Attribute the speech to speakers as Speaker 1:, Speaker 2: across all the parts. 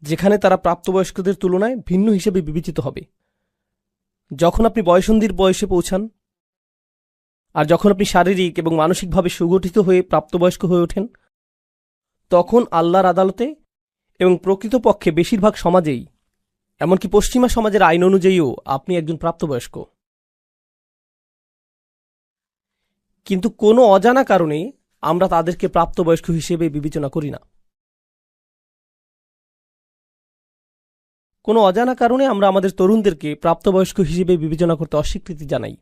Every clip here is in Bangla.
Speaker 1: যেখানে তারা প্রাপ্তবয়স্কদের তুলনায় ভিন্ন হিসেবে বিবেচিত হবে। যখন আপনি বয়সন্ধির বয়সে পৌঁছান আর যখন আপনি শারীরিক এবং মানসিকভাবে সুগঠিত হয়ে প্রাপ্তবয়স্ক হয়ে ওঠেন, তখন আল্লাহর আদালতে এবং প্রকৃতপক্ষে বেশিরভাগ সমাজেই, এমনকি পশ্চিমা সমাজের আইন অনুযায়ীও, আপনি একজন প্রাপ্তবয়স্ক। কিন্তু কোনো অজানা কারণে আমরা তাদেরকে প্রাপ্তবয়স্ক হিসেবে বিবেচনা করি না। কোনো অজানা কারণে আমরা আমাদের তরুণদেরকে প্রাপ্তবয়স্ক হিসেবে বিবেচনা করতে অস্বীকৃতি জানাই।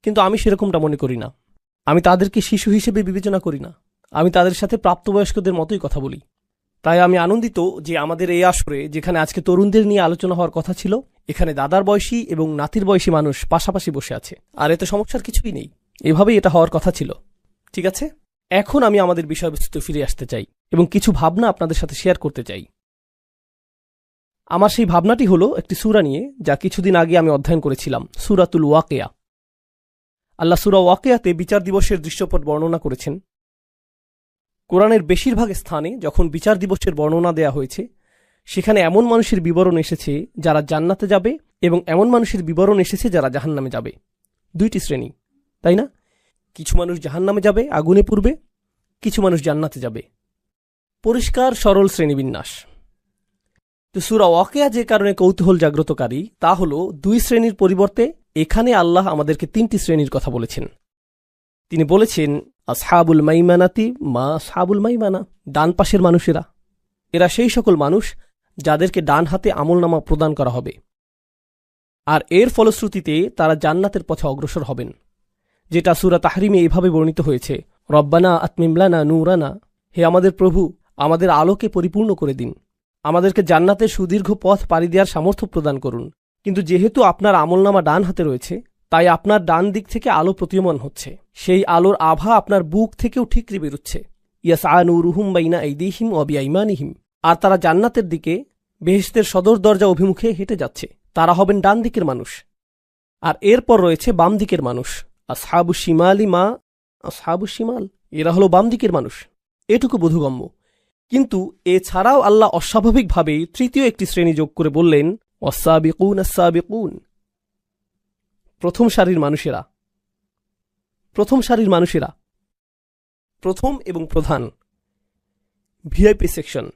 Speaker 1: কিন্তু আমি সেরকমটা মনে করি না। আমি তাদেরকে শিশু হিসেবে বিবেচনা করি না। আমি তাদের সাথে প্রাপ্তবয়স্কদের মতোই কথা বলি। তাই আমি আনন্দিত যে আমাদের এই আসরে, যেখানে আজকে তরুণদের নিয়ে আলোচনা হওয়ার কথা ছিল, এখানে দাদার বয়সী এবং নাতির বয়সী মানুষ পাশাপাশি বসে আছে। আর এতে সমস্যার কিছুই নেই, এভাবেই এটা হওয়ার কথা ছিল। ঠিক আছে, এখন আমি আমাদের বিষয়বস্তুতে ফিরে আসতে চাই এবং কিছু ভাবনা আপনাদের সাথে শেয়ার করতে চাই। আমার সেই ভাবনাটি হলো একটি সূরা নিয়ে, যা কিছুদিন আগে আমি অধ্যয়ন করেছিলাম, সূরাতুল ওয়াকিয়া। আল্লাহ সূরা ওয়াকিয়াতে বিচার দিবসের দৃশ্যপট বর্ণনা করেছেন। কোরআনের বেশিরভাগ স্থানে যখন বিচার দিবসের বর্ণনা দেয়া হয়েছে, সেখানে এমন মানুষের বিবরণ এসেছে যারা জান্নাতে যাবে এবং এমন মানুষের বিবরণ এসেছে যারা জাহান্নামে যাবে। দুইটি শ্রেণী, তাই না? কিছু মানুষ জাহান্নামে যাবে, আগুনে পুড়বে, কিছু মানুষ জান্নাতে যাবে। পরিষ্কার সরল শ্রেণীবিন্যাস। তো সূরা ওয়াকিয়া যে কারণে কৌতূহল জাগ্রতকারী, তা হল দুই শ্রেণীর পরিবর্তে এখানে আল্লাহ আমাদেরকে তিনটি শ্রেণীর কথা বলেছেন। তিনি বলেছেন, আসহাবুল মাইমানাতি মা আসহাবুল মাইমানা, ডান পাশের মানুষেরা। এরা সেই সকল মানুষ যাদেরকে ডান হাতে আমলনামা প্রদান করা হবে, আর এর ফলশ্রুতিতে তারা জান্নাতের পথে অগ্রসর হবেন, যেটা সূরা তাহরিমে এভাবে বর্ণিত হয়েছে, রব্বানা আতমিম লানা নূরানা, হে আমাদের প্রভু, আমাদের আলোকে পরিপূর্ণ করে দিন, আমাদেরকে জান্নাতের সুদীর্ঘ পথ পাড়ি দেওয়ার সামর্থ্য প্রদান করুন। কিন্তু যেহেতু আপনার আমলনামা ডান হাতে রয়েছে, তাই আপনার ডান দিক থেকে আলো প্রতীয়মান হচ্ছে। সেই আলোর আভা আপনার বুক থেকেও ঠিকরে বেরুচ্ছে। ইয়াসআ নূরুহুম বাইনা আইদিহিম ওয়া বিআইমানিহিম, আর তারা জান্নাতের দিকে, বেহেশতের সদর দরজা অভিমুখে হেঁটে যাচ্ছে। তারা হবেন ডান দিকের মানুষ। আর এরপর রয়েছে বাম দিকের মানুষ, আসহাবুশ শিমালি মা আসহাবুশ শিমাল, এরা হলো বাম দিকের মানুষ। এটুকু বোধগম্য। কিন্তু এছাড়াও আল্লাহ অস্বাভাবিকভাবে তৃতীয় একটি শ্রেণী যোগ করে বললেন, ওয়াসসাবিকুন আসসাবিকুন, প্রথম সারির মানুষেরা। প্রথম সারির মানুষেরা, প্রথম এবং প্রধান, ভিআইপি সেকশন।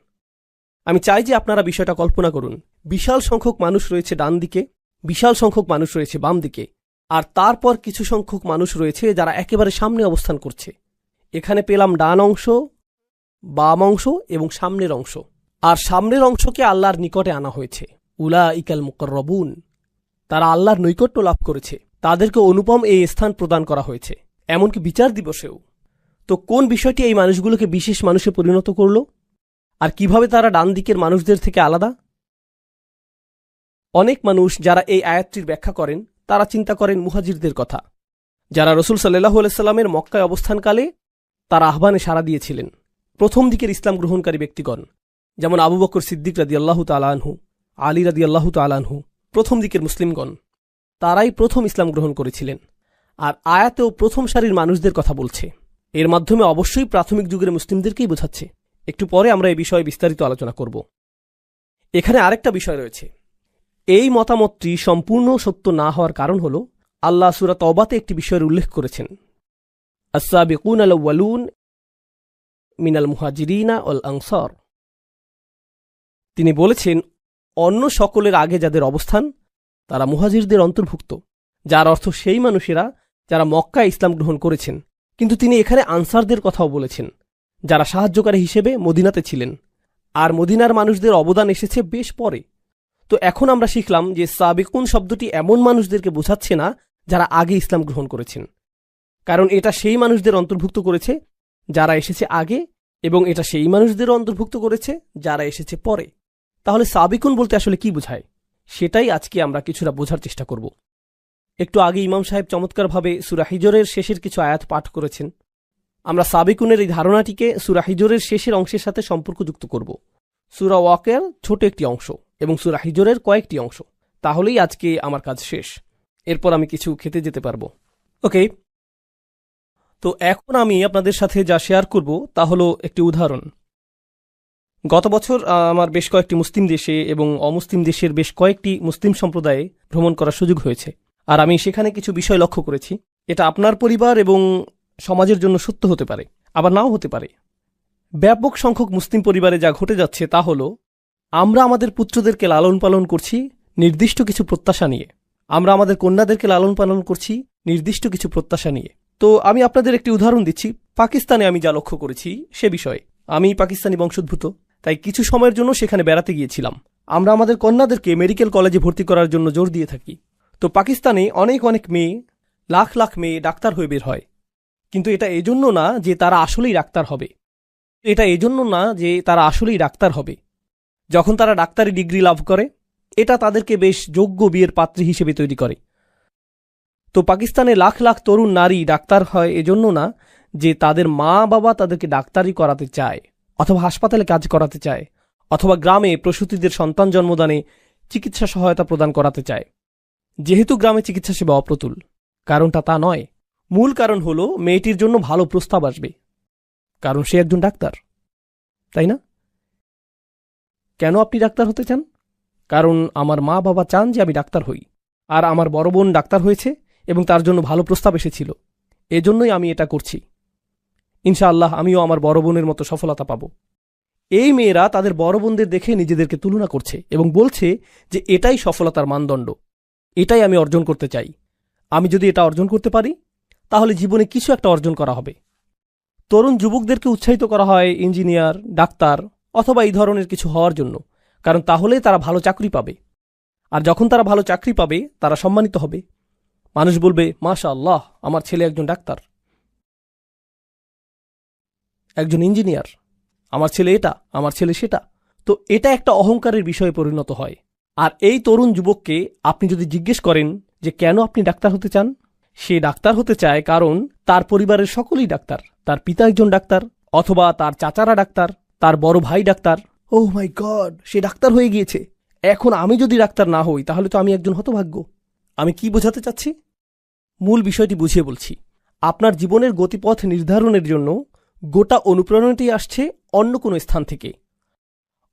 Speaker 1: আমি চাই যে আপনারা বিষয়টা কল্পনা করুন। বিশাল সংখ্যক মানুষ রয়েছে ডান দিকে, বিশাল সংখ্যক মানুষ রয়েছে বাম দিকে, আর তারপর কিছু সংখ্যক মানুষ রয়েছে যারা একেবারে সামনে অবস্থান করছে। এখানে পেলাম ডান অংশ, বাম অংশ এবং সামনের অংশ। আর সামনের অংশকে আল্লাহর নিকটে আনা হয়েছে, উলাইকাল মুকাররাবুন, তারা আল্লাহর নৈকট্য লাভ করেছে, তাদেরকে অনুপম এই স্থান প্রদান করা হয়েছে, এমনকি বিচার দিবসেও। তো কোন বিষয়টি এই মানুষগুলোকে বিশেষ মানুষে পরিণত করল, আর কিভাবে তারা ডান দিকের মানুষদের থেকে আলাদা? অনেক মানুষ যারা এই আয়াতটির ব্যাখ্যা করেন, তারা চিন্তা করেন মুহাজিরদের কথা, যারা রাসূল সাল্লাল্লাহু আলাইহি সাল্লামের মক্কায় অবস্থানকালে তার আহ্বানে সাড়া দিয়েছিলেন। প্রথম দিকের ইসলাম গ্রহণকারী ব্যক্তিগণ, যেমন আবু বকর সিদ্দিক রাদিয়াল্লাহু তাআলা আনহু, আলী রাদিয়াল্লাহু তাআলা আনহু, প্রথম দিকের মুসলিমগণ, তারাই প্রথম ইসলাম গ্রহণ করেছিলেন। আর আয়াতেও প্রথম সারির মানুষদের কথা বলছে। এর মাধ্যমে অবশ্যই প্রাথমিক যুগের মুসলিমদেরকেই বোঝাচ্ছে। একটু পরে আমরা এই বিষয়ে বিস্তারিত আলোচনা করব। এখানে আরেকটা বিষয় রয়েছে। এই মতামতটি সম্পূর্ণ সত্য না হওয়ার কারণ হল, আল্লাহ সূরা তওবাতে একটি বিষয়ের উল্লেখ করেছেন, আস-সাবিকুনাল আউয়ালুন মিনাল মুহাজিরিনা ওয়াল আনসার। তিনি বলেছেন, অন্য সকলের আগে যাদের অবস্থান তারা মুহাজিরদের অন্তর্ভুক্ত, যার অর্থ সেই মানুষেরা যারা মক্কায় ইসলাম গ্রহণ করেছেন। কিন্তু তিনি এখানে আনসারদের কথাও বলেছেন, যারা সাহায্যকারী হিসেবে মদিনাতে ছিলেন। আর মদিনার মানুষদের অবদান এসেছে বেশ পরে। তো এখন আমরা শিখলাম যে সাবিকুন শব্দটি এমন মানুষদেরকে বোঝাচ্ছে না যারা আগে ইসলাম গ্রহণ করেছেন, কারণ এটা সেই মানুষদের অন্তর্ভুক্ত করেছে যারা এসেছে আগে, এবং এটা সেই মানুষদেরও অন্তর্ভুক্ত করেছে যারা এসেছে পরে। তাহলে সাবিকুন বলতে আসলে কি বোঝায়, সেটাই আজকে আমরা কিছুটা বোঝার চেষ্টা করব। একটু আগে ইমাম সাহেব চমৎকারভাবে সূরা হিজরের শেষের কিছু আয়াত পাঠ করেছেন। আমরা সাবিকুনের এই ধারণাটিকে সূরা হিজরের শেষের অংশের সাথে সম্পর্কযুক্ত করব। সূরা ওয়াকিয়ার ছোট একটি অংশ এবং সূরা হিজরের কয়েকটি অংশ। তাহলেই আজকে আমার কাজ শেষ। এরপর আমি কিছু খেতে যেতে পারবো। ওকে, তো এখন আমি আপনাদের সাথে যা শেয়ার করব তা হলো একটি উদাহরণ। গত বছর আমার বেশ কয়েকটি মুসলিম দেশে এবং অমুসলিম দেশের বেশ কয়েকটি মুসলিম সম্প্রদায়ে ভ্রমণ করার সুযোগ হয়েছে, আর আমি সেখানে কিছু বিষয় লক্ষ্য করেছি। এটা আপনার পরিবার এবং সমাজের জন্য সত্য হতে পারে, আবার নাও হতে পারে। ব্যাপক সংখ্যক মুসলিম পরিবারে যা ঘটে যাচ্ছে তা হল, আমরা আমাদের পুত্রদেরকে লালন পালন করছি নির্দিষ্ট কিছু প্রত্যাশা নিয়ে, আমরা আমাদের কন্যাদেরকে লালন পালন করছি নির্দিষ্ট কিছু প্রত্যাশা নিয়ে। তো আমি আপনাদের একটি উদাহরণ দিচ্ছি। পাকিস্তানে আমি যা লক্ষ্য করেছি সে বিষয়ে। আমি পাকিস্তানি বংশোদ্ভূত, তাই কিছু সময়ের জন্য সেখানে বেড়াতে গিয়েছিলাম। আমরা আমাদের কন্যাদেরকে মেডিকেল কলেজে ভর্তি করার জন্য জোর দিয়ে থাকি। তো পাকিস্তানে অনেক অনেক মেয়ে, লাখ লাখ মেয়ে ডাক্তার হয়ে বের হয়। কিন্তু এটা এজন্য না যে তারা আসলেই ডাক্তার হবে, যখন তারা ডাক্তারি ডিগ্রি লাভ করে, এটা তাদেরকে বেশ যোগ্য বিয়ের পাত্রী হিসেবে তৈরি করে। তো পাকিস্তানে লাখ লাখ তরুণ নারী ডাক্তার হয় এজন্য না যে তাদের মা বাবা তাদেরকে ডাক্তারি করাতে চায়, অথবা হাসপাতালে কাজ করাতে চায়, অথবা গ্রামে প্রসূতিদের সন্তান জন্মদানে চিকিৎসা সহায়তা প্রদান করাতে চায়। যেহেতু গ্রামে চিকিৎসা সেবা অপ্রতুল, কারণটা তা নয়। মূল কারণ হল মেয়েটির জন্য ভালো প্রস্তাব আসবে, কারণ সে একজন ডাক্তার, তাই না? কেন আপনি ডাক্তার হতে চান? কারণ আমার মা বাবা চান যে আমি ডাক্তার হই, আর আমার বড় বোন ডাক্তার হয়েছে এবং তার জন্য ভালো প্রস্তাব এসেছিল। এজন্যই আমি এটা করছি। ইনশাআল্লাহ আমিও আমার বড় বোনের মতো সফলতা পাব। এই মেয়েরা তাদের বড় বোনদের দেখে নিজেদেরকে তুলনা করছে এবং বলছে যে এটাই সফলতার মানদণ্ড, এটাই আমি অর্জন করতে চাই। আমি যদি এটা অর্জন করতে পারি তাহলে জীবনে কিছু একটা অর্জন করা হবে। তরুণ যুবকদেরকে উৎসাহিত করা হয় ইঞ্জিনিয়ার, ডাক্তার অথবা এই ধরনের কিছু হওয়ার জন্য, কারণ তাহলে তারা ভালো চাকরি পাবে। আর যখন তারা ভালো চাকরি পাবে তারা সম্মানিত হবে। মানুষ বলবে, মাশাআল্লাহ, আমার ছেলে একজন ডাক্তার, একজন ইঞ্জিনিয়ার, আমার ছেলে এটা, আমার ছেলে সেটা। তো এটা একটা অহংকারের বিষয়ে পরিণত হয়। আর এই তরুণ যুবককে আপনি যদি জিজ্ঞেস করেন যে কেন আপনি ডাক্তার হতে চান, সে ডাক্তার হতে চায় কারণ তার পরিবারের সকলেই ডাক্তার। তার পিতা একজন ডাক্তার, অথবা তার চাচারা ডাক্তার, তার বড় ভাই ডাক্তার। ওহ মাই গড, সে ডাক্তার হয়ে গিয়েছে। এখন আমি যদি ডাক্তার না হই তাহলে তো আমি একজন হতভাগ্য। আমি কি বোঝাতে চাচ্ছি? মূল বিষয়টি বুঝিয়ে বলছি। আপনার জীবনের গতিপথ নির্ধারণের জন্য গোটা অনুপ্রেরণাটি আসছে অন্য কোনো স্থান থেকে।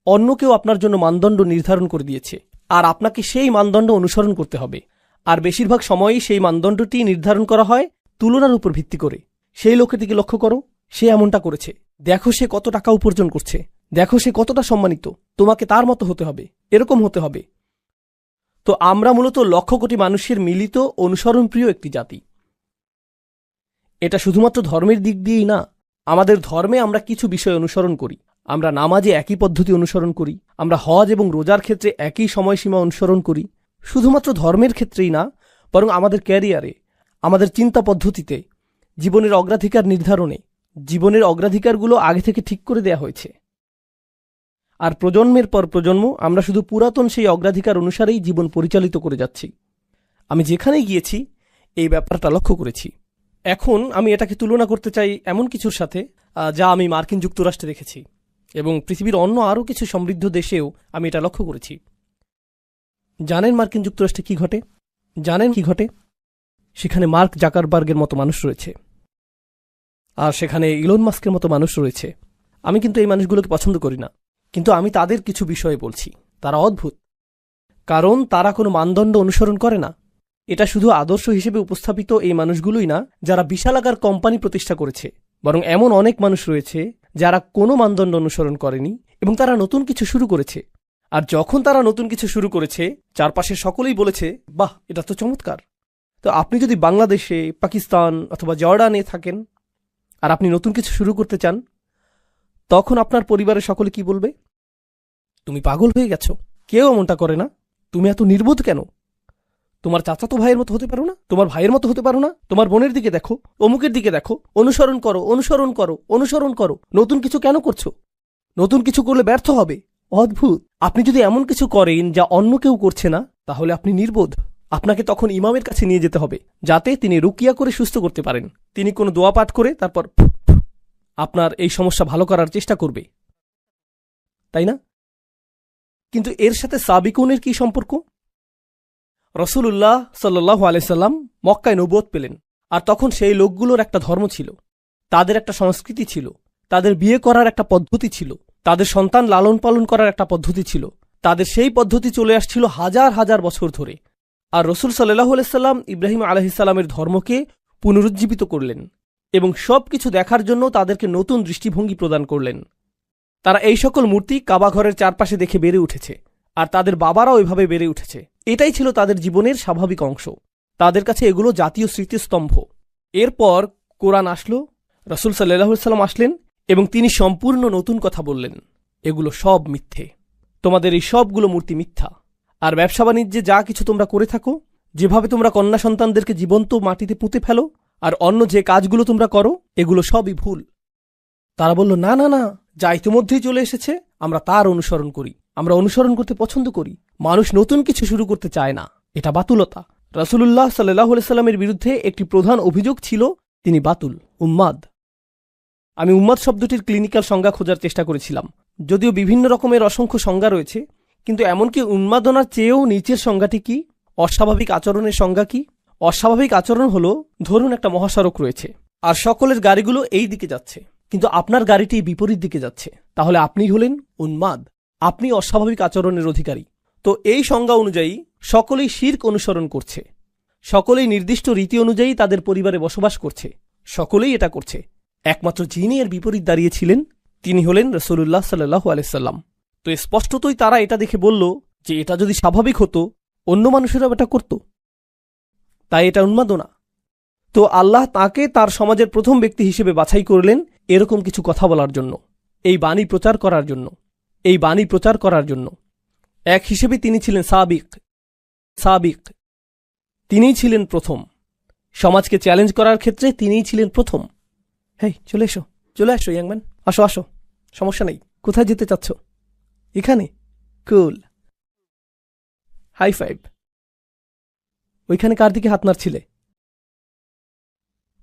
Speaker 1: অন্য কেউ আপনার জন্য মানদণ্ড নির্ধারণ করে দিয়েছে, আর আপনাকে সেই মানদণ্ড অনুসরণ করতে হবে। আর বেশিরভাগ সময়ই সেই মানদণ্ডটি নির্ধারণ করা হয় তুলনার উপর ভিত্তি করে। সেই লোকের দিকে লক্ষ্য করো, সে এমনটা করেছে, দেখো সে কত টাকা উপার্জন করছে, দেখো সে কতটা সম্মানিত, তোমাকে তার মতো হতে হবে, এরকম হতে হবে। তো আমরা মূলত লক্ষ কোটি মানুষের মিলিত অনুসরণপ্রিয় একটি জাতি। এটা শুধুমাত্র ধর্মের দিক দিয়েই না, আমাদের ধর্মে আমরা কিছু বিষয় অনুসরণ করি। আমরা নামাজে একই পদ্ধতি অনুসরণ করি, আমরা হজ এবং রোজার ক্ষেত্রে একই সময়সীমা অনুসরণ করি। শুধুমাত্র ধর্মের ক্ষেত্রেই না, বরং আমাদের ক্যারিয়ারে, আমাদের চিন্তা পদ্ধতিতে, জীবনের অগ্রাধিকার নির্ধারণে, জীবনের অগ্রাধিকারগুলো আগে থেকে ঠিক করে দেয়া হয়েছে। আর প্রজন্মের পর প্রজন্ম আমরা শুধু পুরাতন সেই অগ্রাধিকার অনুসারেই জীবন পরিচালিত করে যাচ্ছি। আমি যেখানেই গিয়েছি এই ব্যাপারটা লক্ষ্য করেছি। এখন আমি এটাকে তুলনা করতে চাই এমন কিছুর সাথে যা আমি মার্কিন যুক্তরাষ্ট্রে দেখেছি, এবং পৃথিবীর অন্য আরও কিছু সমৃদ্ধ দেশেও আমি এটা লক্ষ্য করেছি। জানেন মার্কিন যুক্তরাষ্ট্রে কি ঘটে? সেখানে মার্ক জাকারবার্গের মতো মানুষ রয়েছে, আর সেখানে ইলন মাস্কের মতো মানুষ রয়েছে। আমি কিন্তু এই মানুষগুলোকে পছন্দ করি না, কিন্তু আমি তাদের কিছু বিষয়ে বলছি। তারা অদ্ভুত, কারণ তারা কোনো মানদণ্ড অনুসরণ করে না। এটা শুধু আদর্শ হিসেবে উপস্থাপিত এই মানুষগুলোই না যারা বিশালাকার কোম্পানি প্রতিষ্ঠা করেছে, বরং এমন অনেক মানুষ রয়েছে যারা কোনো মানদণ্ড অনুসরণ করেনি এবং তারা নতুন কিছু শুরু করেছে। আর যখন তারা নতুন কিছু শুরু করেছে, চারপাশের সকলেই বলেছে, বাহ, এটা তো চমৎকার। তো আপনি যদি বাংলাদেশে, পাকিস্তান অথবা জর্ডানে থাকেন আর আপনি নতুন কিছু শুরু করতে চান, তখন আপনার পরিবারের সকলে কি বলবে? তুমি পাগল হয়ে গেছো, কেউ এমনটা করে না, তুমি এত নির্বোধ কেন? তোমার চাচাতো ভাইয়ের মতো হতে পারো না? তোমার ভাইয়ের মতো হতে পারো না? তোমার বোনের দিকে দেখো, অমুকের দিকে দেখো, অনুসরণ করো, অনুসরণ করো, অনুসরণ করো। নতুন কিছু কেন করছো? নতুন কিছু করলে ব্যর্থ হবে। অদ্ভুত। আপনি যদি এমন কিছু করেন যা অন্য কেউ করছে না, তাহলে আপনি নির্বোধ। আপনাকে তখন ইমামের কাছে নিয়ে যেতে হবে, যাতে তিনি রুকিয়া করে সুস্থ করতে পারেন। তিনি কোনো দোয়া পাঠ করে তারপর আপনার এই সমস্যা ভালো করার চেষ্টা করবে, তাই না? কিন্তু এর সাথে সাবিকুনের কি সম্পর্ক? রাসূলুল্লাহ সাল্লাল্লাহু আলাইহি সাল্লাম মক্কায় নবুয়ত পেলেন, আর তখন সেই লোকগুলোর একটা ধর্ম ছিল, তাদের একটা সংস্কৃতি ছিল, তাদের বিয়ে করার একটা পদ্ধতি ছিল, তাদের সন্তান লালন পালন করার একটা পদ্ধতি ছিল। তাদের সেই পদ্ধতি চলে আসছিল হাজার হাজার বছর ধরে। আর রসুল সাল্লাল্লাহু আলাইহি সাল্লাম ইব্রাহিম আলাইহিসসালামের ধর্মকে পুনরুজ্জীবিত করলেন এবং সব কিছু দেখার জন্য তাদেরকে নতুন দৃষ্টিভঙ্গি প্রদান করলেন। তারা এই সকল মূর্তি কাবা ঘরের চারপাশে দেখে বেড়ে উঠেছে, আর তাদের বাবারাও এভাবে বেড়ে উঠেছে। এটাই ছিল তাদের জীবনের স্বাভাবিক অংশ। তাদের কাছে এগুলো জাতীয় স্মৃতিস্তম্ভ। এরপর কোরআন আসলো, রসুল সাল্লাল্লাহু আলাইহি সাল্লাম আসলেন এবং তিনি সম্পূর্ণ নতুন কথা বললেন। এগুলো সব মিথ্যে, তোমাদের এই সবগুলো মূর্তি মিথ্যা। আর ব্যবসা বাণিজ্যে যা কিছু তোমরা করে থাকো, যেভাবে তোমরা কন্যা সন্তানদেরকে জীবন্ত মাটিতে পুঁতে ফেলো, আর অন্য যে কাজগুলো তোমরা করো, এগুলো সবই ভুল। তারা বলল, না না না, যা ইতিমধ্যেই চলে এসেছে আমরা তার অনুসরণ করি। আমরা অনুসরণ করতে পছন্দ করি। মানুষ নতুন কিছু শুরু করতে চায় না, এটা বাতুলতা। রাসূলুল্লাহ সাল্লাল্লাহু আলাইহি সাল্লামের বিরুদ্ধে একটি প্রধান অভিযোগ ছিল তিনি বাতুল, উম্মাদ। আমি উম্মাদ শব্দটির ক্লিনিক্যাল সংজ্ঞা খোঁজার চেষ্টা করেছিলাম, যদিও বিভিন্ন রকমের অসংখ্য সংজ্ঞা রয়েছে, কিন্তু এমনকি উন্মাদনার চেয়েও নিচের সংজ্ঞাটি কি? অস্বাভাবিক আচরণের সংজ্ঞা কি? অস্বাভাবিক আচরণ হল, ধরুন একটা মহাসড়ক রয়েছে আর সকলের গাড়িগুলো এই দিকে যাচ্ছে, কিন্তু আপনার গাড়িটি বিপরীত দিকে যাচ্ছে, তাহলে আপনি হলেন উন্মাদ, আপনি অস্বাভাবিক আচরণের অধিকারী। তো এই সংজ্ঞা অনুযায়ী সকলেই শিরক অনুসরণ করছে, সকলেই নির্দিষ্ট রীতি অনুযায়ী তাদের পরিবারে বসবাস করছে, সকলেই এটা করছে। একমাত্র যিনি এর বিপরীত দাঁড়িয়েছিলেন তিনি হলেন রাসূলুল্লাহ সাল্লাল্লাহু আলাইহি সাল্লাম। তো স্পষ্টতই তারা এটা দেখে বলল যে এটা যদি স্বাভাবিক হতো, অন্য মানুষেরাও এটা করত, তাই এটা উন্মাদনা। তো আল্লাহ তাকে তার সমাজের প্রথম ব্যক্তি হিসেবে বাছাই করলেন এরকম কিছু কথা বলার জন্য, এই বাণী প্রচার করার জন্য, এই বাণী প্রচার করার জন্য। এক হিসেবে তিনি ছিলেন সাবিক, তিনিই ছিলেন প্রথম। সমাজকে চ্যালেঞ্জ করার ক্ষেত্রে তিনিই ছিলেন প্রথম। হেই, চলে এসো, চলে আসো ইয়াংম্যান, আসো আসো, সমস্যা নেই। কোথায় যেতে চাচ্ছ? এখানে? কুল, হাই ফাইভ। ওইখানে কার দিকে হাত নাড়ছিলে?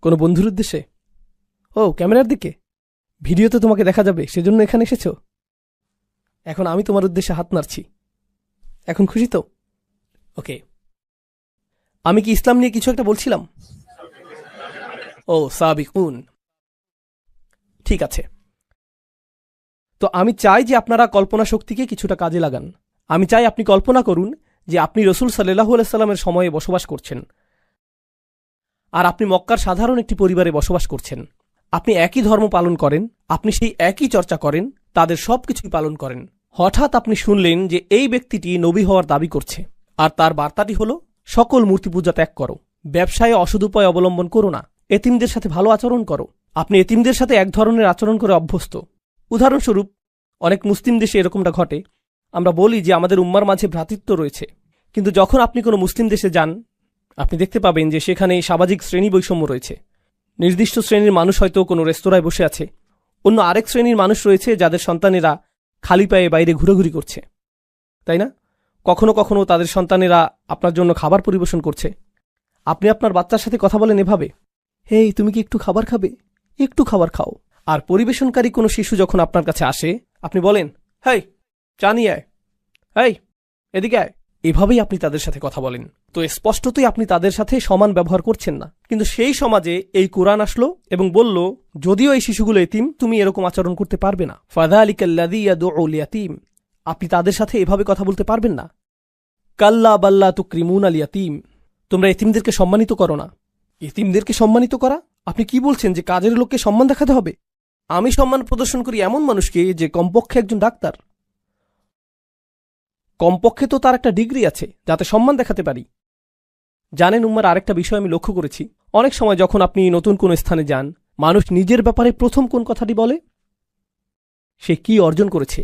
Speaker 1: কোনো বন্ধুর উদ্দেশ্যে? ও, ক্যামেরার দিকে? ভিডিওতে তোমাকে দেখা যাবে, সেজন্য এখানে এসেছো? এখন আমি তোমার উদ্দেশ্যে হাত নাড়ছি, এখন খুশি তো? ওকে, আমি কি ইসলাম নিয়ে কিছু একটা বলছিলাম? ও, সাবিকুন, ঠিক আছে। তো আমি চাই যে আপনারা কল্পনা শক্তিকে কিছুটা কাজে লাগান। আমি চাই আপনি কল্পনা করুন যে আপনি রসুল সাল্লাল্লাহু আলাইহি সাল্লামের সময়ে বসবাস করছেন, আর আপনি মক্কার সাধারণ একটি পরিবারে বসবাস করছেন। আপনি একই ধর্ম পালন করেন, আপনি সেই একই চর্চা করেন, তাদের সবকিছুই পালন করেন। হঠাৎ আপনি শুনলেন যে এই ব্যক্তিটি নবী হওয়ার দাবি করছে, আর তার বার্তাটি হল সকল মূর্তি পূজা ত্যাগ করো, ব্যবসায়ে অসদুপায় অবলম্বন করো না, এতিমদের সাথে ভালো আচরণ করো। আপনি এতিমদের সাথে এক ধরনের আচরণ করে অভ্যস্ত। উদাহরণস্বরূপ, অনেক মুসলিম দেশে এরকমটা ঘটে। আমরা বলি যে আমাদের উম্মার মাঝে ভ্রাতৃত্ব রয়েছে, কিন্তু যখন আপনি কোনো মুসলিম দেশে যান, আপনি দেখতে পাবেন যে সেখানে সামাজিক শ্রেণী বৈষম্য রয়েছে। নির্দিষ্ট শ্রেণীর মানুষ হয়তো কোনো রেস্তোরাঁয় বসে আছে, অন্য আরেক শ্রেণীর মানুষ রয়েছে যাদের সন্তানেরা খালি পায়ে বাইরে ঘুরাঘুরি করছে, তাই না? কখনো কখনো তাদের সন্তানেরা আপনার জন্য খাবার পরিবেশন করছে। আপনি আপনার বাচ্চার সাথে কথা বলেন এভাবে, হেই, তুমি কি একটু খাবার খাবে? একটু খাবার খাও। আর পরিবেশনকারী কোনো শিশু যখন আপনার কাছে আসে, আপনি বলেন, হেই, চা নিয়ে আয়, হেই, এদিকে আয়। এভাবেই আপনি তাদের সাথে কথা বলেন। তো স্পষ্টতই আপনি তাদের সাথে সমান ব্যবহার করছেন না। কিন্তু সেই সমাজে এই কোরআন আসলো এবং বলল, যদিও এই শিশুগুলো এতিম, তুমি এরকম আচরণ করতে পারবে না। ফাযালিকাল্লাযী ইয়াদউল ইয়াতীম, আপনি তাদের সাথে এভাবে কথা বলতে পারবেন না। কাল্লা বাল্লা তুকরিমুনাল ইয়াতীম, তোমরা এতিমদেরকে সম্মানিত করো না। এতিমদেরকে সম্মানিত করা? আপনি কি বলছেন যে কাজের লোককে সম্মান দেখাতে হবে? আমি সম্মান প্রদর্শন করি এমন মানুষকে যে কমপক্ষে একজন ডাক্তার, কমপক্ষে তো তার একটা ডিগ্রি আছে, যাতে সম্মান দেখাতে পারি। জানেন উম্মার আরেকটা বিষয় আমি লক্ষ্য করেছি, অনেক সময় যখন আপনি নতুন কোন স্থানে যান, মানুষ নিজের ব্যাপারে প্রথম কোন কথাটি বলে? সে কি অর্জন করেছে।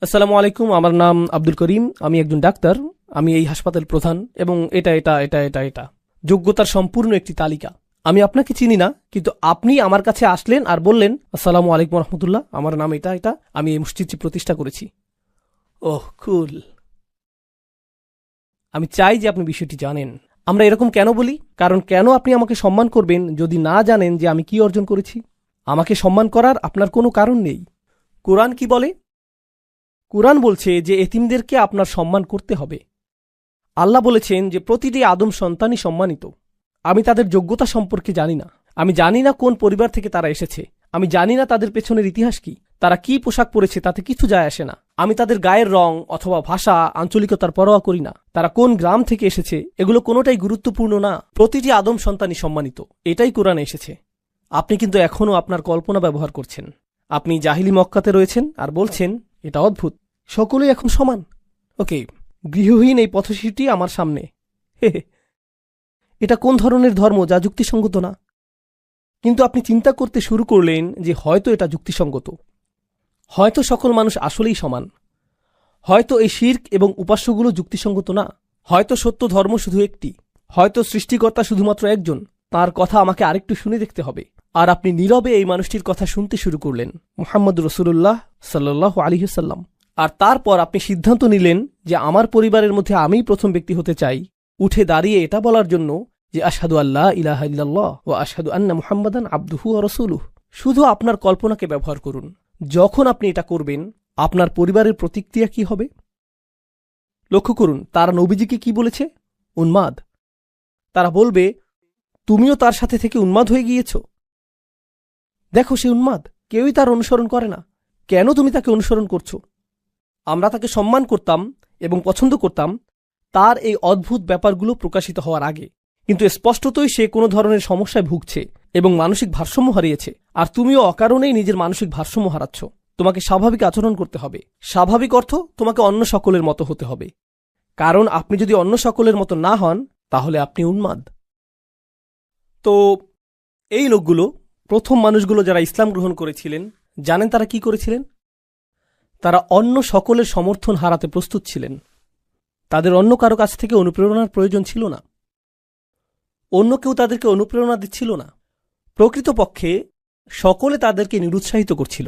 Speaker 1: আসসালামু আলাইকুম, আমার নাম আব্দুল করিম, আমি একজন ডাক্তার, আমি এই হাসপাতাল প্রধান, এবং এটা এটা এটা এটা এটা যোগ্যতার সম্পূর্ণ একটি তালিকা। আমি আপনাকে চিনি না, কিন্তু আপনি আমার কাছে আসলেন আর বললেন, আসসালামু আলাইকুম রহমতুল্লাহ, আমার নাম এটা এটা, আমি এই মসজিদটি প্রতিষ্ঠা করেছি। ওহ, কুল। আমি চাই যে আপনি বিষয়টি জানেন। আমরা এরকম কেন বলি? কারণ কেন আপনি আমাকে সম্মান করবেন যদি না জানেন যে আমি কি অর্জন করেছি? আমাকে সম্মান করার আপনার কোনো কারণ নেই। কোরআন কি বলে? কোরআন বলছে যে এতিমদেরকে আপনার সম্মান করতে হবে। আল্লাহ বলেছেন যে প্রতিটি আদম সন্তানই সম্মানিত। আমি তাদের যোগ্যতা সম্পর্কে জানি না, আমি জানি না কোন পরিবার থেকে তারা এসেছে, আমি জানি না তাদের পেছনের ইতিহাস কি, তারা কি পোশাক পরেছে তাতে কিছু যায় আসে না। আমি তাদের গায়ের রং অথবা ভাষা, আঞ্চলিকতার পরোয়া করি না। তারা কোন গ্রাম থেকে এসেছে এগুলো কোনোটাই গুরুত্বপূর্ণ না। প্রতিটি আদম সন্তানই সম্মানিত, এটাই কোরআনে এসেছে। আপনি কিন্তু এখনও আপনার কল্পনা ব্যবহার করছেন। আপনি জাহিলি মক্কাতে রয়েছেন আর বলছেন এটা অদ্ভুত, সকলেই এখন সমান। ওকে, গৃহহীন এই পথশিশুটি আমার সামনে। হে, এটা কোন ধরনের ধর্ম যা যুক্তিসঙ্গত না? কিন্তু আপনি চিন্তা করতে শুরু করলেন যে হয়তো এটা যুক্তিসঙ্গত, হয়তো সকল মানুষ আসলেই সমান, হয়তো এই শিরক এবং উপাস্যগুলো যুক্তিসঙ্গত না, হয়তো সত্য ধর্ম শুধু একটি, হয়তো সৃষ্টিকর্তা শুধুমাত্র একজন। তার কথা আমাকে আরেকটু শুনে দেখতে হবে। আর আপনি নীরবে এই মানুষটির কথা শুনতে শুরু করলেন, মুহাম্মদ রাসূলুল্লাহ সাল্লাল্লাহু আলাইহি ওয়াসাল্লাম। আর তারপর আপনি সিদ্ধান্ত নিলেন যে আমার পরিবারের মধ্যে আমিই প্রথম ব্যক্তি হতে চাই, উঠে দাঁড়িয়ে এটা বলার জন্য যে আশহাদু আল্লা ইলাহা ইল্লাল্লাহ ওয়া আশহাদু আন্না মুহাম্মাদান আবদুহু ওয়া রাসূলুহু। শুধু আপনার কল্পনাকে ব্যবহার করুন। যখন আপনি এটা করবেন, আপনার পরিবারের প্রতিক্রিয়া কি হবে? লক্ষ্য করুন, তারা নবীজিকে কি বলেছে? উন্মাদ। তারা বলবে, তুমিও তার সাথে থেকে উন্মাদ হয়ে গিয়েছ। দেখো, সে উন্মাদ, কেউই তার অনুসরণ করে না। কেন তুমি তাকে অনুসরণ করছো? আমরা তাকে সম্মান করতাম এবং পছন্দ করতাম তার এই অদ্ভুত ব্যাপারগুলো প্রকাশিত হওয়ার আগে, কিন্তু স্পষ্টতই সে কোনো ধরনের সমস্যায় ভুগছে এবং মানসিক ভারসাম্য হারিয়েছে। আর তুমিও অকারণেই নিজের মানসিক ভারসাম্য হারাচ্ছ। তোমাকে স্বাভাবিক আচরণ করতে হবে। স্বাভাবিক অর্থ তোমাকে অন্য সকলের মতো হতে হবে, কারণ আপনি যদি অন্য সকলের মতো না হন তাহলে আপনি উন্মাদ। তো এই লোকগুলো, প্রথম মানুষগুলো যারা ইসলাম গ্রহণ করেছিলেন, জানেন তারা কি করেছিলেন? তারা অন্য সকলের সমর্থন হারাতে প্রস্তুত ছিলেন। তাদের অন্য কারো কাছ থেকে অনুপ্রেরণার প্রয়োজন ছিল না। অন্য কেউ তাদেরকে অনুপ্রেরণা দিচ্ছিল না। প্রকৃতপক্ষে সকলে তাদেরকে নিরুৎসাহিত করছিল।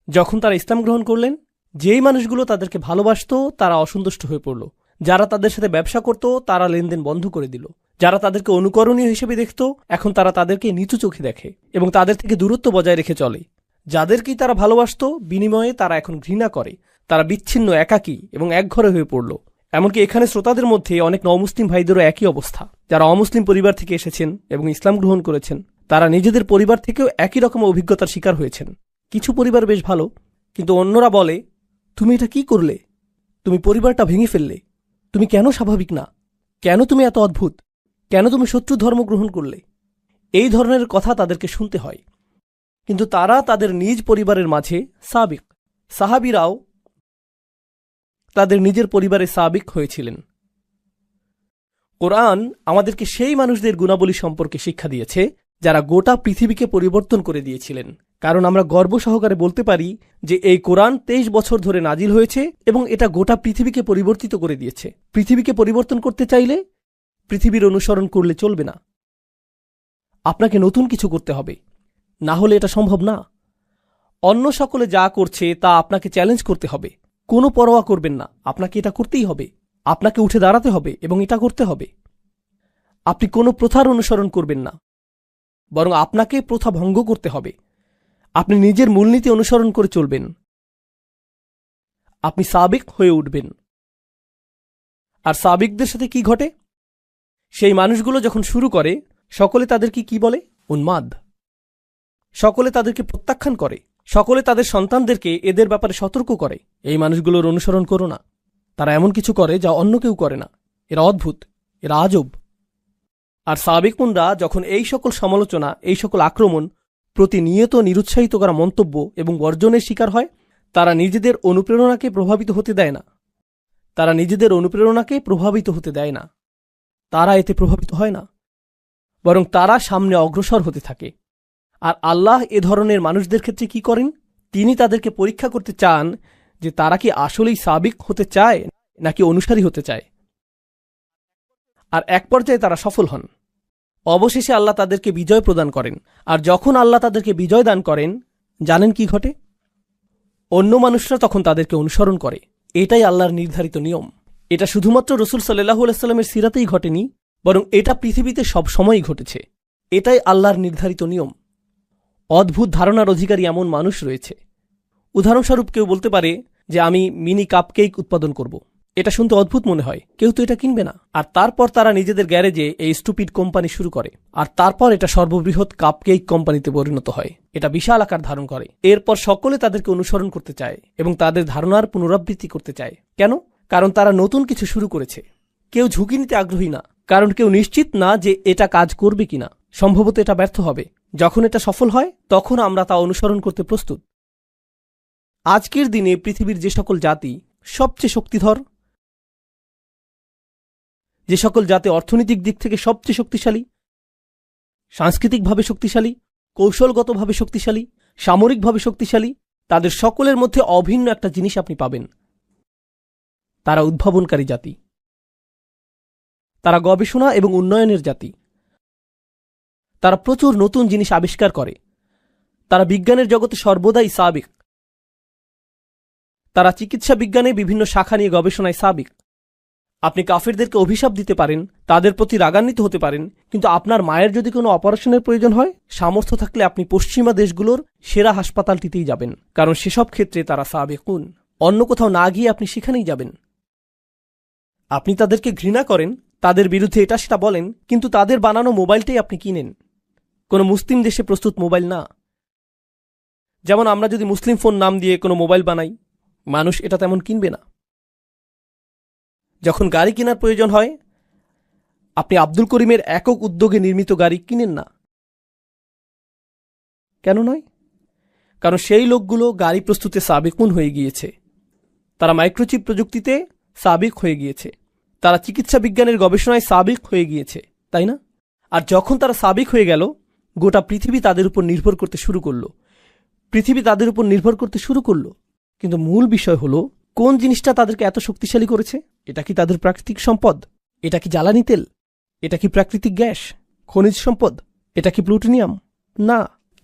Speaker 1: যখন তারা ইসলাম গ্রহণ করলেন, যেই মানুষগুলো তাদেরকে ভালোবাসত তারা অসন্তুষ্ট হয়ে পড়ল। যারা তাদের সাথে ব্যবসা করত তারা লেনদেন বন্ধ করে দিল। যারা তাদেরকে অনুকরণীয় হিসেবে দেখত এখন তারা তাদেরকে নিচু চোখে দেখে এবং তাদের থেকে দূরত্ব বজায় রেখে চলে। যাদেরকেই তারা ভালোবাসত বিনিময়ে তারা এখন ঘৃণা করে। তারা বিচ্ছিন্ন, একাকী এবং একঘরে হয়ে পড়ল। এমনকি এখানে শ্রোতাদের মধ্যে অনেক নমুসলিম ভাইদেরও একই অবস্থা। যারা অমুসলিম পরিবার থেকে এসেছেন এবং ইসলাম গ্রহণ করেছেন, তারা নিজেদের পরিবার থেকেও একই রকম অভিজ্ঞতার শিকার হয়েছেন। কিছু পরিবার বেশ ভালো, কিন্তু অন্যরা বলে, তুমি এটা কি করলে? তুমি পরিবারটা ভেঙে ফেললে। তুমি কেন স্বাভাবিক না? কেন তুমি এত অদ্ভুত? কেন তুমি শত্রু ধর্ম গ্রহণ করলে? এই ধরনের কথা তাদেরকে শুনতে হয়। কিন্তু তারা তাদের নিজ পরিবারের মাঝে সাবিক। সাহাবীরাও তাদের নিজের পরিবারে সাবিক হয়েছিলেন। কোরআন আমাদেরকে সেই মানুষদের গুণাবলী সম্পর্কে শিক্ষা দিয়েছে যারা গোটা পৃথিবীকে পরিবর্তন করে দিয়েছিলেন। কারণ আমরা গর্ব সহকারে বলতে পারি যে এই কোরআন 23 বছর ধরে নাজিল হয়েছে এবং এটা গোটা পৃথিবীকে পরিবর্তিত করে দিয়েছে। পৃথিবীকে পরিবর্তন করতে চাইলে পৃথিবীর অনুসরণ করলে চলবে না, আপনাকে নতুন কিছু করতে হবে, না হলে এটা সম্ভব না। অন্য সকলে যা করছে তা আপনাকে চ্যালেঞ্জ করতে হবে। কোনো পরোয়া করবেন না, আপনাকে এটা করতেই হবে। আপনাকে উঠে দাঁড়াতে হবে এবং এটা করতে হবে। আপনি কোনো প্রথার অনুসরণ করবেন না, বরং আপনাকে প্রথা ভঙ্গ করতে হবে। আপনি নিজের মূলনীতি অনুসরণ করে চলবেন। আপনি সাবিক হয়ে উঠবেন। আর সাবিকদের সাথে কি ঘটে? সেই মানুষগুলো যখন শুরু করে, সকলে তাদেরকে কি বলে? উন্মাদ। সকলে তাদেরকে প্রত্যাখ্যান করে। সকলে তাদের সন্তানদেরকে এদের ব্যাপারে সতর্ক করে, এই মানুষগুলোর অনুসরণ করো না। তারা এমন কিছু করে যা অন্য কেউ করে না। এরা অদ্ভুত, এরা আজব। আর সাবিকুনরা যখন এই সকল সমালোচনা, এই সকল আক্রমণ, প্রতিনিয়ত নিরুৎসাহিত করা মন্তব্য এবং বর্জনের শিকার হয়, তারা নিজেদের অনুপ্রেরণাকে প্রভাবিত হতে দেয় না। তারা নিজেদের অনুপ্রেরণাকে প্রভাবিত হতে দেয় না। তারা এতে প্রভাবিত হয় না, বরং তারা সামনে অগ্রসর হতে থাকে। আর আল্লাহ এ ধরনের মানুষদের ক্ষেত্রে কি করেন? তিনি তাদেরকে পরীক্ষা করতে চান যে তারা কি আসলেই সাবিক হতে চায় নাকি অনুসারী হতে চায়। আর এক পর্যায়ে তারা সফল হন। অবশেষে আল্লাহ তাদেরকে বিজয় প্রদান করেন। আর যখন আল্লাহ তাদেরকে বিজয় দান করেন, জানেন কি ঘটে? অন্য মানুষরা তখন তাদেরকে অনুসরণ করে। এটাই আল্লাহর নির্ধারিত নিয়ম। এটা শুধুমাত্র রাসূল সাল্লাল্লাহু আলাইহি ওয়াসাল্লামের সিরাতেই ঘটেনি, বরং এটা পৃথিবীতে সব সময়ই ঘটেছে। এটাই আল্লাহর নির্ধারিত নিয়ম। অদ্ভুত ধারণার অধিকারী এমন মানুষ রয়েছে। উদাহরণস্বরূপ কেউ বলতে পারে যে আমি মিনি কাপকেক উৎপাদন করব। এটা শুনতে অদ্ভুত মনে হয়, কেউ তো এটা কিনবে না। আর তারপর তারা নিজেদের গ্যারেজে এই স্টুপিড কোম্পানি শুরু করে। আর তারপর এটা সর্ববৃহৎ কাপকেক কোম্পানিতে পরিণত হয় এটা বিশাল আকার ধারণ করে। এরপর সকলে তাদেরকে অনুসরণ করতে চায় এবং তাদের ধারণার পুনরাবৃত্তি করতে চায়। কেন? কারণ তারা নতুন কিছু শুরু করেছে। কেউ ঝুঁকি নিতে আগ্রহী না, কারণ কেউ নিশ্চিত না যে এটা কাজ করবে কিনা। সম্ভবত এটা ব্যর্থ হবে। যখন এটা সফল হয় তখন আমরা তা অনুসরণ করতে প্রস্তুত। আজকের দিনে পৃথিবীর যে সকল জাতি সবচেয়ে শক্তিধর, যে সকল জাতি অর্থনৈতিক দিক থেকে সবচেয়ে শক্তিশালী, সাংস্কৃতিকভাবে শক্তিশালী, কৌশলগতভাবে শক্তিশালী, সামরিকভাবে শক্তিশালী, তাদের সকলের মধ্যে অভিন্ন একটা জিনিস আপনি পাবেন। তারা উদ্ভাবনকারী জাতি। তারা গবেষণা এবং উন্নয়নের জাতি। তারা প্রচুর নতুন জিনিস আবিষ্কার করে। তারা বিজ্ঞানের জগতে সর্বদাই সাবিক। তারা চিকিৎসা বিজ্ঞানে বিভিন্ন শাখা নিয়ে গবেষণায় সাবিক। আপনি কাফেরদেরকে অভিশাপ দিতে পারেন, তাদের প্রতি রাগান্বিত হতে পারেন, কিন্তু আপনার মায়ের যদি কোনো অপারেশনের প্রয়োজন হয়, সামর্থ্য থাকলে আপনি পশ্চিমা দেশগুলোর সেরা হাসপাতালটিতেই যাবেন, কারণ সেসব ক্ষেত্রে তারা সাবেকুন। অন্য কোথাও না গিয়ে আপনি সেখানেই যাবেন। আপনি তাদেরকে ঘৃণা করেন, তাদের বিরুদ্ধে এটা সেটা বলেন, কিন্তু তাদের বানানো মোবাইলটাই আপনি কিনেন। কোনো মুসলিম দেশে প্রস্তুত মোবাইল না। যেমন আমরা যদি মুসলিম ফোন নাম দিয়ে কোনো মোবাইল বানাই, মানুষ এটা তেমন কিনবে না। যখন গাড়ি কেনার প্রয়োজন হয়, আপনি আব্দুল করিমের একক উদ্যোগে নির্মিত গাড়ি কিনেন না। কেন নয়? কারণ সেই লোকগুলো গাড়ি প্রস্তুতে সাবেকুন হয়ে গিয়েছে। তারা মাইক্রোচিপ প্রযুক্তিতে সাবিক হয়ে গিয়েছে। তারা চিকিৎসা বিজ্ঞানের গবেষণায় সাবিক হয়ে গিয়েছে, তাই না? আর যখন তারা সাবিক হয়ে গেল, গোটা পৃথিবী তাদের উপর নির্ভর করতে শুরু করল। পৃথিবী তাদের উপর নির্ভর করতে শুরু করল। কিন্তু মূল বিষয় হলো, কোন জিনিসটা তাদেরকে এত শক্তিশালী করেছে? এটা কি তাদের প্রাকৃতিক সম্পদ? এটা কি জ্বালানি তেল? এটা কি প্রাকৃতিক গ্যাস, খনিজ সম্পদ? এটা কি প্লুটোনিয়াম? না,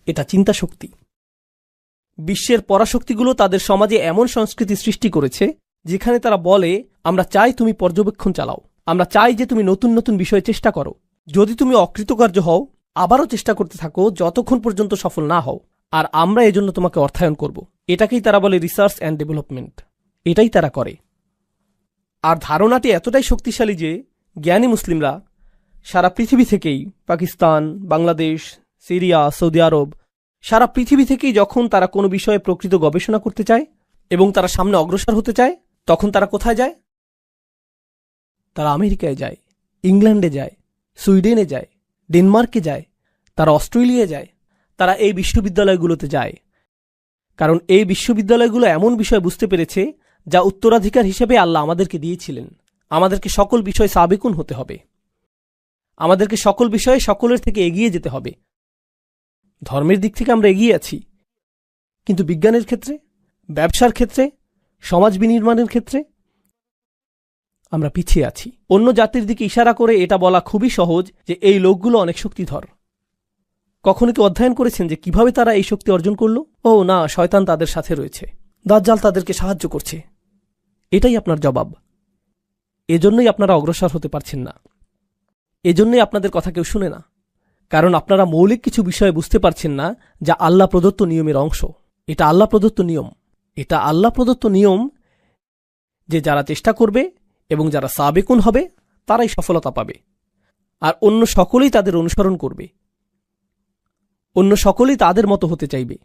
Speaker 1: এটা চিন্তা শক্তি। বিশ্বের পরাশক্তিগুলো তাদের সমাজে এমন সংস্কৃতি সৃষ্টি করেছে যেখানে তারা বলে, আমরা চাই তুমি পর্যবেক্ষণ চালাও, আমরা চাই যে তুমি নতুন নতুন বিষয়ে চেষ্টা করো। যদি তুমি অকৃতকার্য হও, আবারও চেষ্টা করতে থাকো যতক্ষণ পর্যন্ত সফল না হও, আর আমরা এজন্য তোমাকে অর্থায়ন করব। এটাকেই তারা বলে রিসার্চ অ্যান্ড ডেভেলপমেন্ট। এটাই তারা করে। আর ধারণাটি এতটাই শক্তিশালী যে জ্ঞানী মুসলিমরা সারা পৃথিবী থেকেই, পাকিস্তান, বাংলাদেশ, সিরিয়া, সৌদি আরব, সারা পৃথিবী থেকেই যখন তারা কোনো বিষয়ে প্রকৃত গবেষণা করতে চায় এবং তারা সামনে অগ্রসর হতে চায়, তখন তারা কোথায় যায়? তারা আমেরিকায় যায়, ইংল্যান্ডে যায়, সুইডেনে যায়, ডেনমার্কে যায়, তারা অস্ট্রেলিয়ায় যায়, তারা এই বিশ্ববিদ্যালয়গুলোতে যায়। কারণ এই বিশ্ববিদ্যালয়গুলো এমন বিষয় বুঝতে পেরেছে যা উত্তরাধিকার হিসেবে আল্লাহ আমাদেরকে দিয়েছিলেন। আমাদেরকে সকল বিষয়ে সাবেকুন হতে হবে। আমাদেরকে সকল বিষয়ে সকলের থেকে এগিয়ে যেতে হবে। ধর্মের দিক থেকে আমরা এগিয়ে আছি, কিন্তু বিজ্ঞানের ক্ষেত্রে, ব্যবসার ক্ষেত্রে, সমাজ বিনির্মাণের ক্ষেত্রে আমরা পিছিয়ে আছি। অন্য জাতির দিকে ইশারা করে এটা বলা খুবই সহজ যে এই লোকগুলো অনেক শক্তিধর। কখনো কি অধ্যয়ন করেছেন যে কিভাবে তারা এই শক্তি অর্জন করল? ও না, শয়তান তাদের সাথে রয়েছে, দাজ্জাল তাদেরকে সাহায্য করছে। এটাই আপনার জবাব। এজন্যই আপনারা অগ্রসর হতে পারছেন না। এজন্যই আপনাদের কথা কেউ শুনে না, কারণ আপনারা মৌলিক কিছু বিষয় বুঝতে পারছেন না যা আল্লাহ প্রদত্ত নিয়মের অংশ। এটা আল্লাহ প্রদত্ত নিয়ম। এটা আল্লাহ প্রদত্ত নিয়ম যে যারা চেষ্টা করবে এবং যারা সাবেকুন হবে তারাই সফলতা পাবে, আর অন্য সকলেই তাদের অনুসরণ করবে। অন্য সকলেই তাদের মতো হতে চাইবে।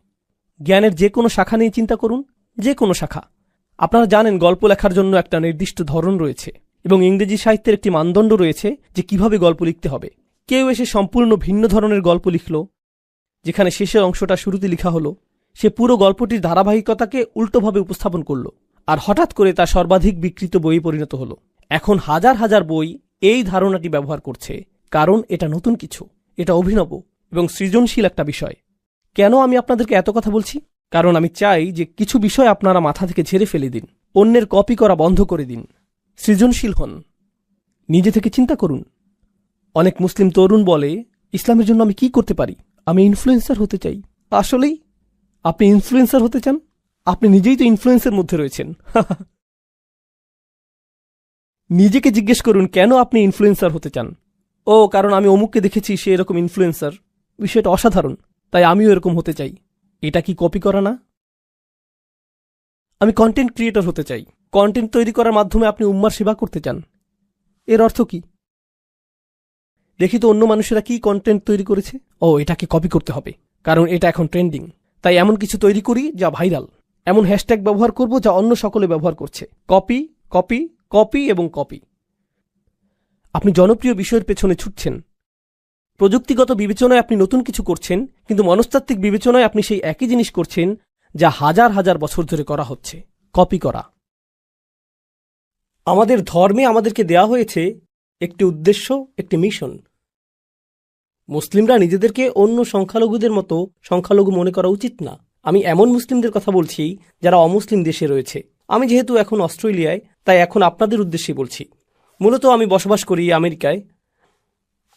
Speaker 1: জ্ঞানের যে কোনো শাখা নিয়ে চিন্তা করুন, যে কোনো শাখা। আপনারা জানেন গল্প লেখার জন্য একটা নির্দিষ্ট ধরন রয়েছে এবং ইংরেজি সাহিত্যের একটি মানদণ্ড রয়েছে যে কিভাবে গল্প লিখতে হবে। কেউ এসে সম্পূর্ণ ভিন্ন ধরনের গল্প লিখল, যেখানে শেষের অংশটা শুরুতে লিখা হলো। সে পুরো গল্পটির ধারাবাহিকতাকে উল্টোভাবে উপস্থাপন করল, আর হঠাৎ করে তা সর্বাধিক বিকৃত বইয়ে পরিণত হল। এখন হাজার হাজার বই এই ধারণাটি ব্যবহার করছে, কারণ এটা নতুন কিছু, এটা অভিনব এবং সৃজনশীল একটা বিষয়। কেন আমি আপনাদেরকে এত কথা বলছি? কারণ আমি চাই যে কিছু বিষয় আপনারা মাথা থেকে ঝেড়ে ফেলে দিন, অন্যের কপি করা বন্ধ করে দিন, সৃজনশীল হন, নিজে থেকে চিন্তা করুন। অনেক মুসলিম তরুণ বলে, ইসলামের জন্য আমি কি করতে পারি? আমি ইনফ্লুয়েন্সার হতে চাই। আসলেই আপনি ইনফ্লুয়েন্সার হতে চান? আপনি নিজেই তো ইনফ্লুয়েন্সের মধ্যে রয়েছেন। নিজেকে জিজ্ঞেস করুন কেন আপনি ইনফ্লুয়েন্সার হতে চান। ও, কারণ আমি অমুককে দেখেছি সে এরকম ইনফ্লুয়েন্সার, বিষয়টা অসাধারণ, তাই আমিও এরকম হতে চাই। এটা কি কপি করা না? আমি কন্টেন্ট ক্রিয়েটর হতে চাই। কন্টেন্ট তৈরি করার মাধ্যমে আপনি উম্মার সেবা করতে চান। এর অর্থ কি? দেখি তো অন্য মানুষেরা কি কন্টেন্ট তৈরি করেছে। ও, এটাকে কপি করতে হবে, কারণ এটা এখন ট্রেন্ডিং। তাই এমন কিছু তৈরি করি যা ভাইরাল, এমন হ্যাশট্যাগ ব্যবহার করব যা অন্য সকলে ব্যবহার করছে। কপি, কপি, কপি এবং কপি। আপনি জনপ্রিয় বিষয়ের পেছনে ছুটছেন। প্রযুক্তিগত বিবেচনায় আপনি নতুন কিছু করছেন, কিন্তু মনস্তাত্ত্বিক বিবেচনায় আপনি সেই একই জিনিস করছেন যা হাজার হাজার বছর ধরে করা হচ্ছে, কপি করা। আমাদের ধর্মে আমাদেরকে দেয়া হয়েছে একটি উদ্দেশ্য, একটি মিশন। মুসলিমরা নিজেদেরকে অন্য সংখ্যালঘুদের মতো সংখ্যালঘু মনে করা উচিত না। আমি এমন মুসলিমদের কথা বলছি যারা অমুসলিম দেশে রয়েছে। আমি যেহেতু এখন অস্ট্রেলিয়ায়, তাই এখন আপনাদের উদ্দেশ্যে বলছি। মূলত আমি বসবাস করি আমেরিকায়।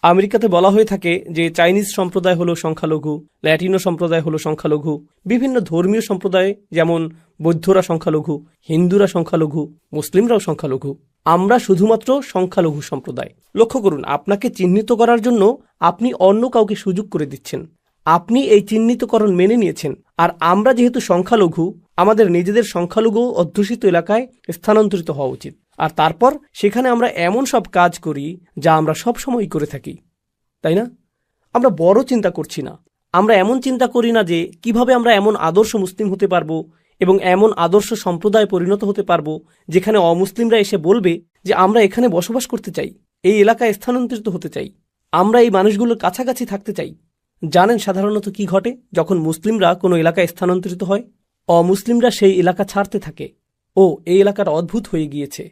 Speaker 1: আমেরিকাতে বলা হয়ে থাকে যে চাইনিজ সম্প্রদায় হলো সংখ্যালঘু, ল্যাটিনো সম্প্রদায় হলো সংখ্যালঘু, বিভিন্ন ধর্মীয় সম্প্রদায় যেমন বৌদ্ধরা সংখ্যালঘু, হিন্দুরা সংখ্যালঘু, মুসলিমরাও সংখ্যালঘু। আমরা শুধুমাত্র সংখ্যালঘু সম্প্রদায়। লক্ষ্য করুন, আপনাকে চিহ্নিত করার জন্য আপনি অন্য কাউকে সুযোগ করে দিচ্ছেন। আপনি এই চিহ্নিতকরণ মেনে নিয়েছেন। আর আমরা যেহেতু সংখ্যালঘু, আমাদের নিজেদের সংখ্যালঘু অধ্যুষিত এলাকায় স্থানান্তরিত হওয়া উচিত। আর তারপর সেখানে আমরা এমন সব কাজ করি যা আমরা সব সময় করে থাকি, তাই না? আমরা বড় চিন্তা করছি না। আমরা এমন চিন্তা করি না যে কিভাবে আমরা এমন আদর্শ মুসলিম হতে পারবো এবং এমন আদর্শ সম্প্রদায় পরিণত হতে পারবো যেখানে অমুসলিমরা এসে বলবে যে আমরা এখানে বসবাস করতে চাই, এই এলাকায় স্থানান্তরিত হতে চাই, আমরা এই মানুষগুলোর কাছাকাছি থাকতে চাই। জানেন সাধারণত কি ঘটে যখন মুসলিমরা কোনো এলাকায় স্থানান্তরিত হয়? অমুসলিমরা সেই এলাকা ছাড়তে থাকে। ও, এই এলাকার অদ্ভুত হয়ে গিয়েছে।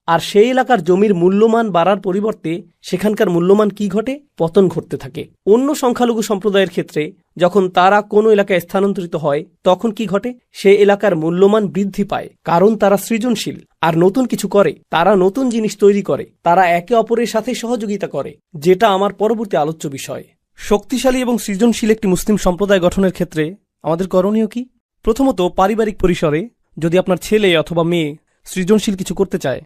Speaker 1: আর সেই এলাকার জমির মূল্যমান বাড়ার পরিবর্তে সেখানকার মূল্যমান কি ঘটে? পতন ঘটতে থাকে। অন্য সংখ্যালঘু সম্প্রদায়ের ক্ষেত্রে যখন তারা কোনো এলাকায় স্থানান্তরিত হয় তখন কি ঘটে? সেই এলাকার মূল্যমান বৃদ্ধি পায়, কারণ তারা সৃজনশীল আর নতুন কিছু করে। তারা নতুন জিনিস তৈরি করে, তারা একে অপরের সাথে সহযোগিতা করে, যেটা আমার পরবর্তী আলোচ্য বিষয়। শক্তিশালী এবং সৃজনশীল একটি মুসলিম সম্প্রদায় গঠনের ক্ষেত্রে আমাদের করণীয় কি? প্রথমত, পারিবারিক পরিসরে যদি আপনার ছেলে অথবা মেয়ে সৃজনশীল কিছু করতে চায়,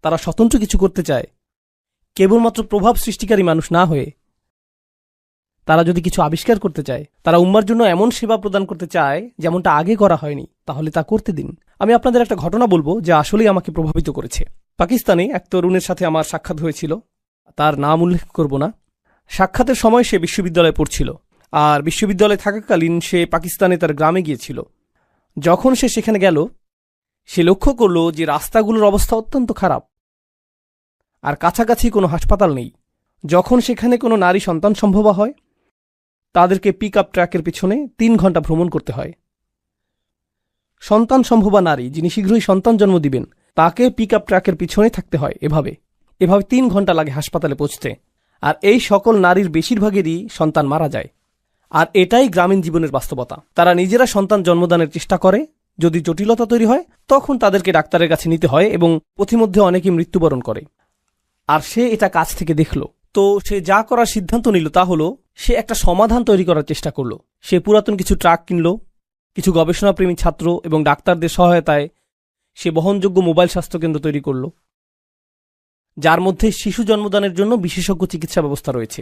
Speaker 1: তারা স্বতন্ত্র কিছু করতে চায়, কেবলমাত্র প্রভাব সৃষ্টিকারী মানুষ না হয়ে তারা যদি কিছু আবিষ্কার করতে চায়, তারা উম্মার জন্য এমন সেবা প্রদান করতে চায় যেমনটা আগে করা হয়নি, তাহলে তা করতে দিন। আমি আপনাদের একটা ঘটনা বলবো যা আসলেই আমাকে প্রভাবিত করেছে। পাকিস্তানে এক তরুণের সাথে আমার সাক্ষাৎ হয়েছিল, তার নাম উল্লেখ করব না। সাক্ষাতের সময় সে বিশ্ববিদ্যালয়ে পড়ছিল, আর বিশ্ববিদ্যালয়ে থাকাকালীন সে পাকিস্তানে তার গ্রামে গিয়েছিল। যখন সে সেখানে গেল, সে লক্ষ্য করল যে রাস্তাগুলোর অবস্থা অত্যন্ত খারাপ, আর কাছাকাছি কোনো হাসপাতাল নেই। যখন সেখানে কোনো নারী সন্তান সম্ভবা হয়, তাদেরকে পিক আপ ট্রাকের পিছনে 3 ঘন্টা ভ্রমণ করতে হয়। সন্তান সম্ভবা নারী যিনি শীঘ্রই সন্তান জন্ম দিবেন, তাকে পিক আপ ট্রাকের পিছনে থাকতে হয়। এভাবে 3 ঘন্টা লাগে হাসপাতালে পৌঁছতে। আর এই সকল নারীর বেশিরভাগেরই সন্তান মারা যায়। আর এটাই গ্রামীণ জীবনের বাস্তবতা। তারা নিজেরা সন্তান জন্মদানের চেষ্টা করে, যদি জটিলতা তৈরি হয় তখন তাদেরকে ডাক্তারের কাছে নিতে হয় এবং পথিমধ্যে অনেকেই মৃত্যুবরণ করে। আর সে এটা কাছ থেকে দেখল। তো সে যা করার সিদ্ধান্ত নিল তা হলো সে একটা সমাধান তৈরি করার চেষ্টা করল। সে পুরাতন কিছু ট্রাক কিনল, কিছু গবেষণাপ্রেমী ছাত্র এবং ডাক্তারদের সহায়তায় সে বহনযোগ্য মোবাইল স্বাস্থ্যকেন্দ্র তৈরি করল, যার মধ্যে শিশু জন্মদানের জন্য বিশেষজ্ঞ চিকিৎসা ব্যবস্থা রয়েছে।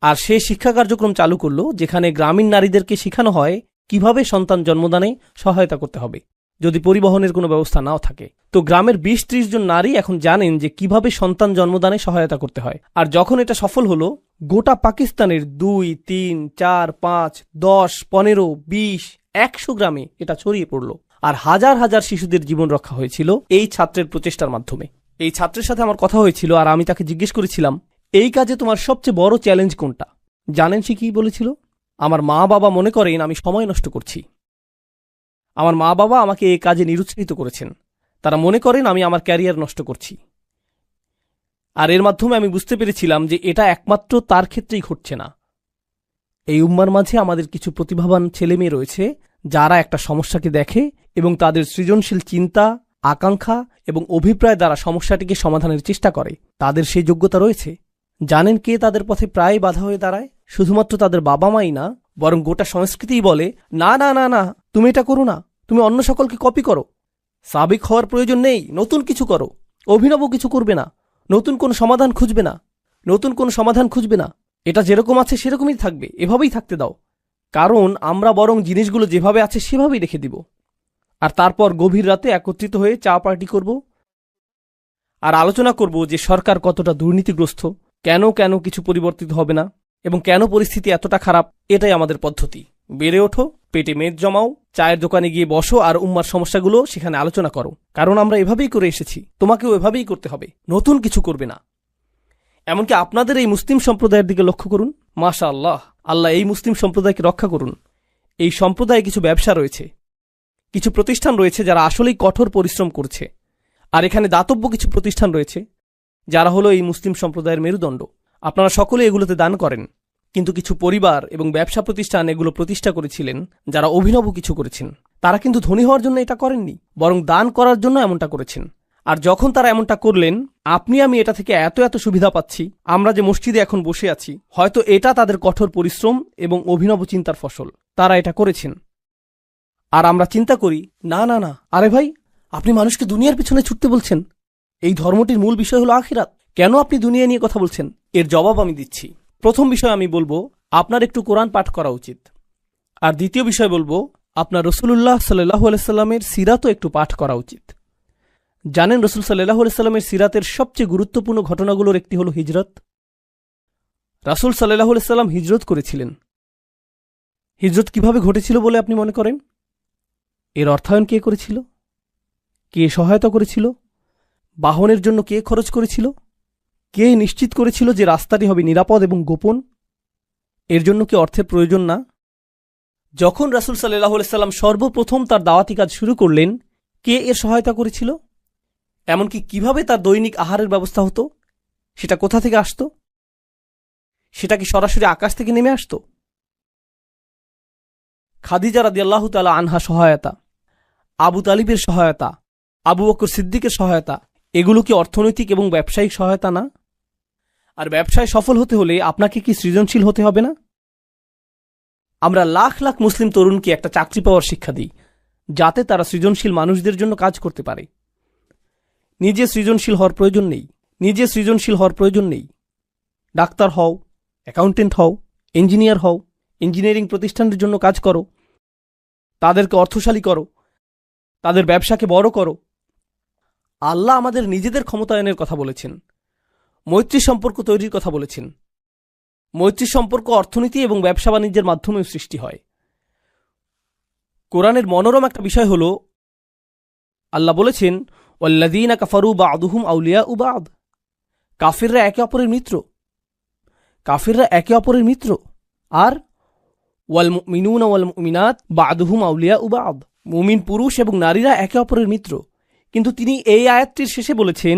Speaker 1: আর সে শিক্ষা কার্যক্রম চালু করল যেখানে গ্রামীণ নারীদেরকে শেখানো হয় কিভাবে সন্তান জন্মদানে সহায়তা করতে হবে যদি পরিবহনের কোনো ব্যবস্থা নাও থাকে। তো গ্রামের 20-30 জন নারী এখন জানেন যে কিভাবে সন্তান জন্মদানে সহায়তা করতে হয়। আর যখন এটা সফল হলো, গোটা পাকিস্তানের 2, 3, 4, 5, 10, 15, 20, 100 গ্রামে এটা ছড়িয়ে পড়ল। আর হাজার হাজার শিশুদের জীবন রক্ষা হয়েছিল এই ছাত্রের প্রচেষ্টার মাধ্যমে। এই ছাত্রের সাথে আমার কথা হয়েছিল, আর আমি তাকে জিজ্ঞেস করেছিলাম, এই কাজে তোমার সবচেয়ে বড় চ্যালেঞ্জ কোনটা? জানেন সে কি বলেছিল? আমার মা বাবা মনে করেন আমি সময় নষ্ট করছি। আমার মা বাবা আমাকে এই কাজে নিরুৎসাহিত করেছেন। তারা মনে করেন আমি আমার ক্যারিয়ার নষ্ট করছি। আর এর মাধ্যমে আমি বুঝতে পেরেছিলাম যে এটা একমাত্র তার ক্ষেত্রেই ঘটছে না। এই উম্মার মাঝে আমাদের কিছু প্রতিভাবান ছেলেমেয়ে রয়েছে যারা একটা সমস্যাকে দেখে এবং তাদের সৃজনশীল চিন্তা, আকাঙ্ক্ষা এবং অভিপ্রায় দ্বারা সমস্যাটিকে সমাধানের চেষ্টা করে। তাদের সেই যোগ্যতা রয়েছে। জানেন কে তাদের পথে প্রায় বাধা হয়ে দাঁড়ায়? শুধুমাত্র তাদের বাবা মাই না, বরং গোটা সংস্কৃতিই বলে, না না না না, তুমি এটা করো না, তুমি অন্য সকলকে কপি করো, সাবেক হওয়ার প্রয়োজন নেই, নতুন কিছু করো, অভিনব কিছু করবে না, নতুন কোনো সমাধান খুঁজবে না, নতুন কোনো সমাধান খুঁজবে না, এটা যেরকম আছে সেরকমই থাকবে, এভাবেই থাকতে দাও। কারণ আমরা বরং জিনিসগুলো যেভাবে আছে সেভাবেই রেখে দিব, আর তারপর গভীর রাতে একত্রিত হয়ে চা পার্টি করব আর আলোচনা করব যে সরকার কতটা দুর্নীতিগ্রস্ত, কেন কিছু পরিবর্তিত হবে না এবং কেন পরিস্থিতি এতটা খারাপ, এটাই আমাদের পদ্ধতি। বেড়ে ওঠো, পেটে মেদ জমাও, চায়ের দোকানে গিয়ে বসো আর উম্মার সমস্যাগুলো সেখানে আলোচনা করো, কারণ আমরা এভাবেই করে এসেছি, তোমাকেও এভাবেই করতে হবে, নতুন কিছু করবে না। এমনকি আপনাদের এই মুসলিম সম্প্রদায়ের দিকে লক্ষ্য করুন, মাশা আল্লাহ, আল্লাহ এই মুসলিম সম্প্রদায়কে রক্ষা করুন। এই সম্প্রদায়ে কিছু ব্যবসা রয়েছে, কিছু প্রতিষ্ঠান রয়েছে যারা আসলেই কঠোর পরিশ্রম করছে, আর এখানে দাতব্য কিছু প্রতিষ্ঠান রয়েছে যারা হলো এই মুসলিম সম্প্রদায়ের মেরুদণ্ড। আপনারা সকলে এগুলোতে দান করেন, কিন্তু কিছু পরিবার এবং ব্যবসা প্রতিষ্ঠান এগুলো প্রতিষ্ঠা করেছিলেন যারা অভিনব কিছু করেছেন। তারা কিন্তু ধনী হওয়ার জন্য এটা করেননি, বরং দান করার জন্য এমনটা করেছেন। আর যখন তারা এমনটা করলেন, আপনি আমি এটা থেকে এত এত সুবিধা পাচ্ছি, আমরা যে মসজিদে এখন বসে আছি, হয়তো এটা তাদের কঠোর পরিশ্রম এবং অভিনব চিন্তার ফসল। তারা এটা করেছেন। আর আমরা চিন্তা করি, না না না, আরে ভাই, আপনি মানুষকে দুনিয়ার পিছনে ছুটতে বলছেন। এই ধর্মটির মূল বিষয় হলো আখিরাত, কেন আপনি দুনিয়া নিয়ে কথা বলছেন? এর জবাব আমি দিচ্ছি। প্রথম বিষয় আমি বলবো, আপনার একটু কোরআন পাঠ করা উচিত। আর দ্বিতীয় বিষয় বলবো, আপনার রাসূলুল্লাহ সাল্লাল্লাহু আলাইহি সাল্লামের সিরাতও একটু পাঠ করা উচিত। জানেন, রাসূল সাল্লাল্লাহু আলাইহি সাল্লামের সিরাতের সবচেয়ে গুরুত্বপূর্ণ ঘটনাগুলোর একটি হলো হিজরত। রাসূল সাল্লাল্লাহু আলাইহি সাল্লাম হিজরত করেছিলেন। হিজরত কিভাবে ঘটেছিল বলে আপনি মনে করেন? এর অর্থায়ন কে করেছিল? কে সহায়তা করেছিল? বাহনের জন্য কে খরচ করেছিল? কে নিশ্চিত করেছিল যে রাস্তাটি হবে নিরাপদ এবং গোপন? এর জন্য কি অর্থের প্রয়োজন না? যখন রাসূল সাল্লাল্লাহু আলাইহি সাল্লাম সর্বপ্রথম তার দাওয়াতি কাজ শুরু করলেন, কে এর সহায়তা করেছিল? এমনকি কিভাবে তার দৈনিক আহারের ব্যবস্থা হতো, সেটা কোথা থেকে আসত? সেটা কি সরাসরি আকাশ থেকে নেমে আসত? খাদিজা রাদিয়াল্লাহু তাআলা আনহা সহায়তা, আবু তালিবের সহায়তা, আবু বকর সিদ্দিকের সহায়তা, এগুলো কি অর্থনৈতিক এবং ব্যবসায়িক সহায়তা না? আর ব্যবসায় সফল হতে হলে আপনাকে কি সৃজনশীল হতে হবে না? আমরা লাখ লাখ মুসলিম তরুণকে একটা চাকরি পাওয়ার শিক্ষা দিই, যাতে তারা সৃজনশীল মানুষদের জন্য কাজ করতে পারে। নিজে সৃজনশীল হওয়ার প্রয়োজন নেই। ডাক্তার হও, অ্যাকাউন্টেন্ট হও, ইঞ্জিনিয়ার হও, ইঞ্জিনিয়ারিং প্রতিষ্ঠানের জন্য কাজ করো, তাদেরকে অর্থশালী করো, তাদের ব্যবসাকে বড় করো। আল্লাহ আমাদের নিজেদের ক্ষমতায়নের কথা বলেছেন, মৈত্রী সম্পর্ক তৈরির কথা বলেছেন। মৈত্রী সম্পর্ক অর্থনীতি এবং ব্যবসা বাণিজ্যের মাধ্যমেও সৃষ্টি হয়। কোরআনের মনোরম একটা বিষয় হল, আল্লাহ বলেছেন, ওয়াল্লাযীনা কাফারু বা'দুহুম আউলিয়াউ বা'দ। কাফিররা একে অপরের মিত্র। আর ওয়াল মুমিনুনা ওয়াল মুমিনাত বা'দুহুম আউলিয়াউ বা'দ। মুমিন পুরুষ এবং নারীরা একে অপরের মিত্র। কিন্তু তিনি এই আয়াতটির শেষে বলেছেন,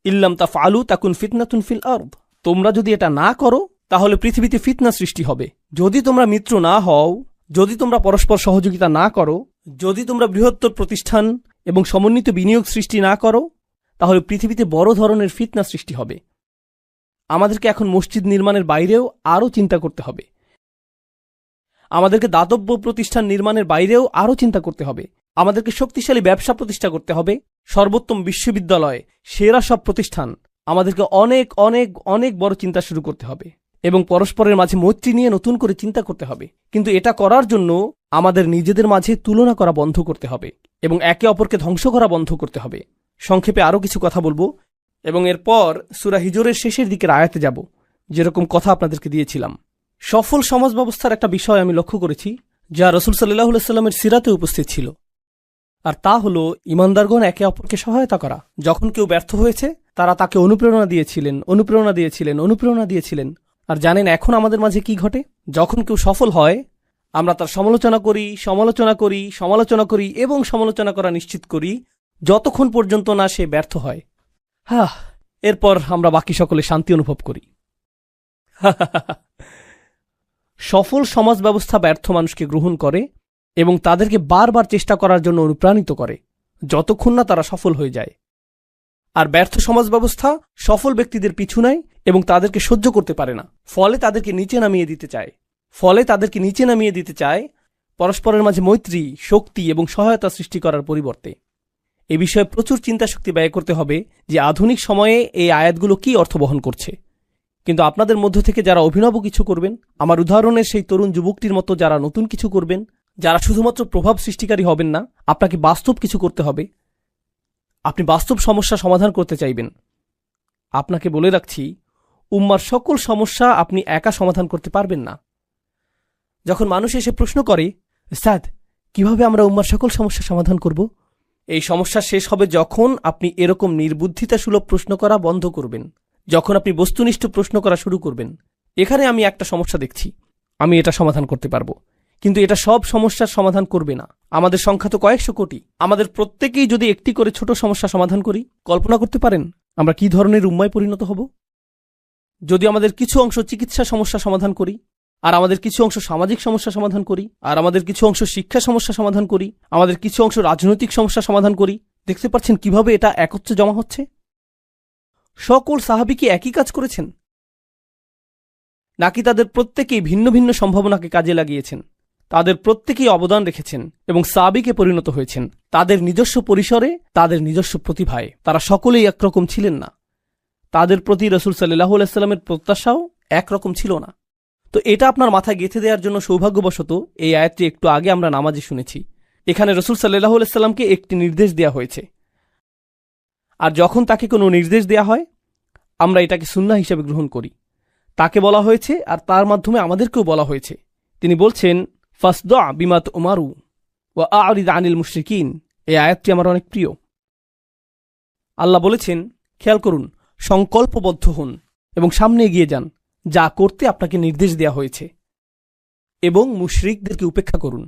Speaker 1: ইল্লাম তাফআলু তাকুন ফিতনাতুন ফিল আরদ। তোমরা যদি এটা না করো, তাহলে পৃথিবীতে ফিতনা সৃষ্টি হবে। যদি তোমরা মিত্র না হও, যদি তোমরা পরস্পর সহযোগিতা না করো, যদি তোমরা বৃহত্তর প্রতিষ্ঠান এবং সমন্বিত বিনিয়োগ সৃষ্টি না করো, তাহলে পৃথিবীতে বড় ধরনের ফিতনা সৃষ্টি হবে। আমাদেরকে এখন মসজিদ নির্মাণের বাইরেও আরও চিন্তা করতে হবে। আমাদেরকে দাতব্য প্রতিষ্ঠান নির্মাণের বাইরেও আরও চিন্তা করতে হবে। আমাদেরকে শক্তিশালী ব্যবসা প্রতিষ্ঠা করতে হবে, সর্বোত্তম বিশ্ববিদ্যালয়, সেরা সব প্রতিষ্ঠান। আমাদেরকে অনেক অনেক অনেক বড় চিন্তা শুরু করতে হবে এবং পরস্পরের মাঝে মৈত্রী নিয়ে নতুন করে চিন্তা করতে হবে। কিন্তু এটা করার জন্য আমাদের নিজেদের মাঝে তুলনা করা বন্ধ করতে হবে এবং একে অপরকে ধ্বংস করা বন্ধ করতে হবে। সংক্ষেপে আরও কিছু কথা বলবো এবং এরপর সূরা হিজরের শেষের দিকের আয়াতে যাব, যেরকম কথা আপনাদেরকে দিয়েছিলাম। সফল সমাজ ব্যবস্থার একটা বিষয় আমি লক্ষ্য করেছি, যা রাসূল সাল্লাল্লাহু আলাইহি সাল্লামের সিরাতে উপস্থিত ছিল, আর তা হলো ঈমানদারগণ একে অপরকে সহায়তা করা। যখন কেউ ব্যর্থ হয়েছে, তারা তাকে অনুপ্রেরণা দিয়েছিলেন। আর জানেন এখন আমাদের মাঝে কি ঘটে? যখন কেউ সফল হয়, আমরা তার সমালোচনা করি এবং সমালোচনা করা নিশ্চিত করি, যতক্ষণ পর্যন্ত না সে ব্যর্থ হয়। এরপর আমরা বাকি সকলে শান্তি অনুভব করি। সফল সমাজ ব্যবস্থা ব্যর্থ মানুষকে গ্রহণ করে এবং তাদেরকে বারবার চেষ্টা করার জন্য অনুপ্রাণিত করে, যতক্ষণ না তারা সফল হয়ে যায়। আর ব্যর্থ সমাজ ব্যবস্থা সফল ব্যক্তিদের পিছু নেয় এবং তাদেরকে সহ্য করতে পারে না, ফলে তাদেরকে নিচে নামিয়ে দিতে চায় পরস্পরের মাঝে মৈত্রী, শক্তি এবং সহায়তা সৃষ্টি করার পরিবর্তে। এ বিষয়ে প্রচুর চিন্তা শক্তি ব্যয় করতে হবে যে আধুনিক সময়ে এই আয়াতগুলো কি অর্থ বহন করছে। কিন্তু আপনাদের মধ্য থেকে যারা অভিনব কিছু করবেন, আমার উদাহরণের সেই তরুণ যুবকটির মতো যারা নতুন কিছু করবেন, যারা শুধুমাত্র প্রভাব সৃষ্টিকারী হবেন না, আপনাকে বাস্তব কিছু করতে হবে। আপনি বাস্তব সমস্যা সমাধান করতে চাইবেন। আপনাকে বলে রাখছি, উম্মার সকল সমস্যা আপনি একা সমাধান করতে পারবেন না। যখন মানুষ এসে প্রশ্ন করে, উস্তাদ, কিভাবে আমরা উম্মার সকল সমস্যা সমাধান করব? এই সমস্যা শেষ হবে যখন আপনি এরকম নির্বুদ্ধিতাসুলভ প্রশ্ন করা বন্ধ করবেন, যখন আপনি বস্তুনিষ্ঠ প্রশ্ন করা শুরু করবেন। এখানে আমি একটা সমস্যা দেখছি, আমি এটা সমাধান করতে পারবো, কিন্তু এটা সব সমস্যার সমাধান করবে না। আমাদের সংখ্যা তো কয়েকশো কোটি, আমাদের প্রত্যেকেই যদি একটি করে ছোট সমস্যা সমাধান করি, কল্পনা করতে পারেন আমরা কি ধরনের উম্মায় পরিণত হব? যদি আমাদের কিছু অংশ চিকিৎসা সমস্যা সমাধান করি, আর আমাদের কিছু অংশ সামাজিক সমস্যা সমাধান করি, আর আমাদের কিছু অংশ শিক্ষা সমস্যা সমাধান করি, আমাদের কিছু অংশ রাজনৈতিক সমস্যা সমাধান করি, দেখতে পাচ্ছেন কিভাবে এটা একত্রে জমা হচ্ছে? সকল সাহাবী কি একই কাজ করেছেন, নাকি তাদের প্রত্যেকেই ভিন্ন ভিন্ন সম্ভাবনাকে কাজে লাগিয়েছেন? তাদের প্রত্যেকেই অবদান রেখেছেন এবং সাহাবীকে পরিণত হয়েছেন তাদের নিজস্ব পরিসরে, তাদের নিজস্ব প্রতিভায়। তারা সকলেই একরকম ছিলেন না। তাদের প্রতি রাসূল সাল্লাল্লাহু আলাইহি ওয়াসাল্লামের প্রত্যাশাও একরকম ছিল না। তো এটা আপনার মাথায় গেঁথে দেওয়ার জন্য সৌভাগ্যবশত এই আয়াতটি একটু আগে আমরা নামাজে শুনেছি। এখানে রাসূল সাল্লাল্লাহু আলাইহি ওয়াসাল্লামকে একটি নির্দেশ দেওয়া হয়েছে, আর যখন তাকে কোনো নির্দেশ দেওয়া হয় আমরা এটাকে সুন্নাহ হিসেবে গ্রহণ করি। তাকে বলা হয়েছে আর তার মাধ্যমে আমাদেরকেও বলা হয়েছে। তিনি বলছেন, ফাসদা বিমা তুমারু ওয়া আ'রিদ আনিল মুশরিকিন। এই আয়াতটি আমার অনেক প্রিয়। আল্লাহ বলেছেন, খেয়াল করুন, সংকল্পবদ্ধ হন এবং সামনে এগিয়ে যান যা করতে আপনাকে নির্দেশ দেওয়া হয়েছে, এবং মুশরিকদেরকে উপেক্ষা করুন।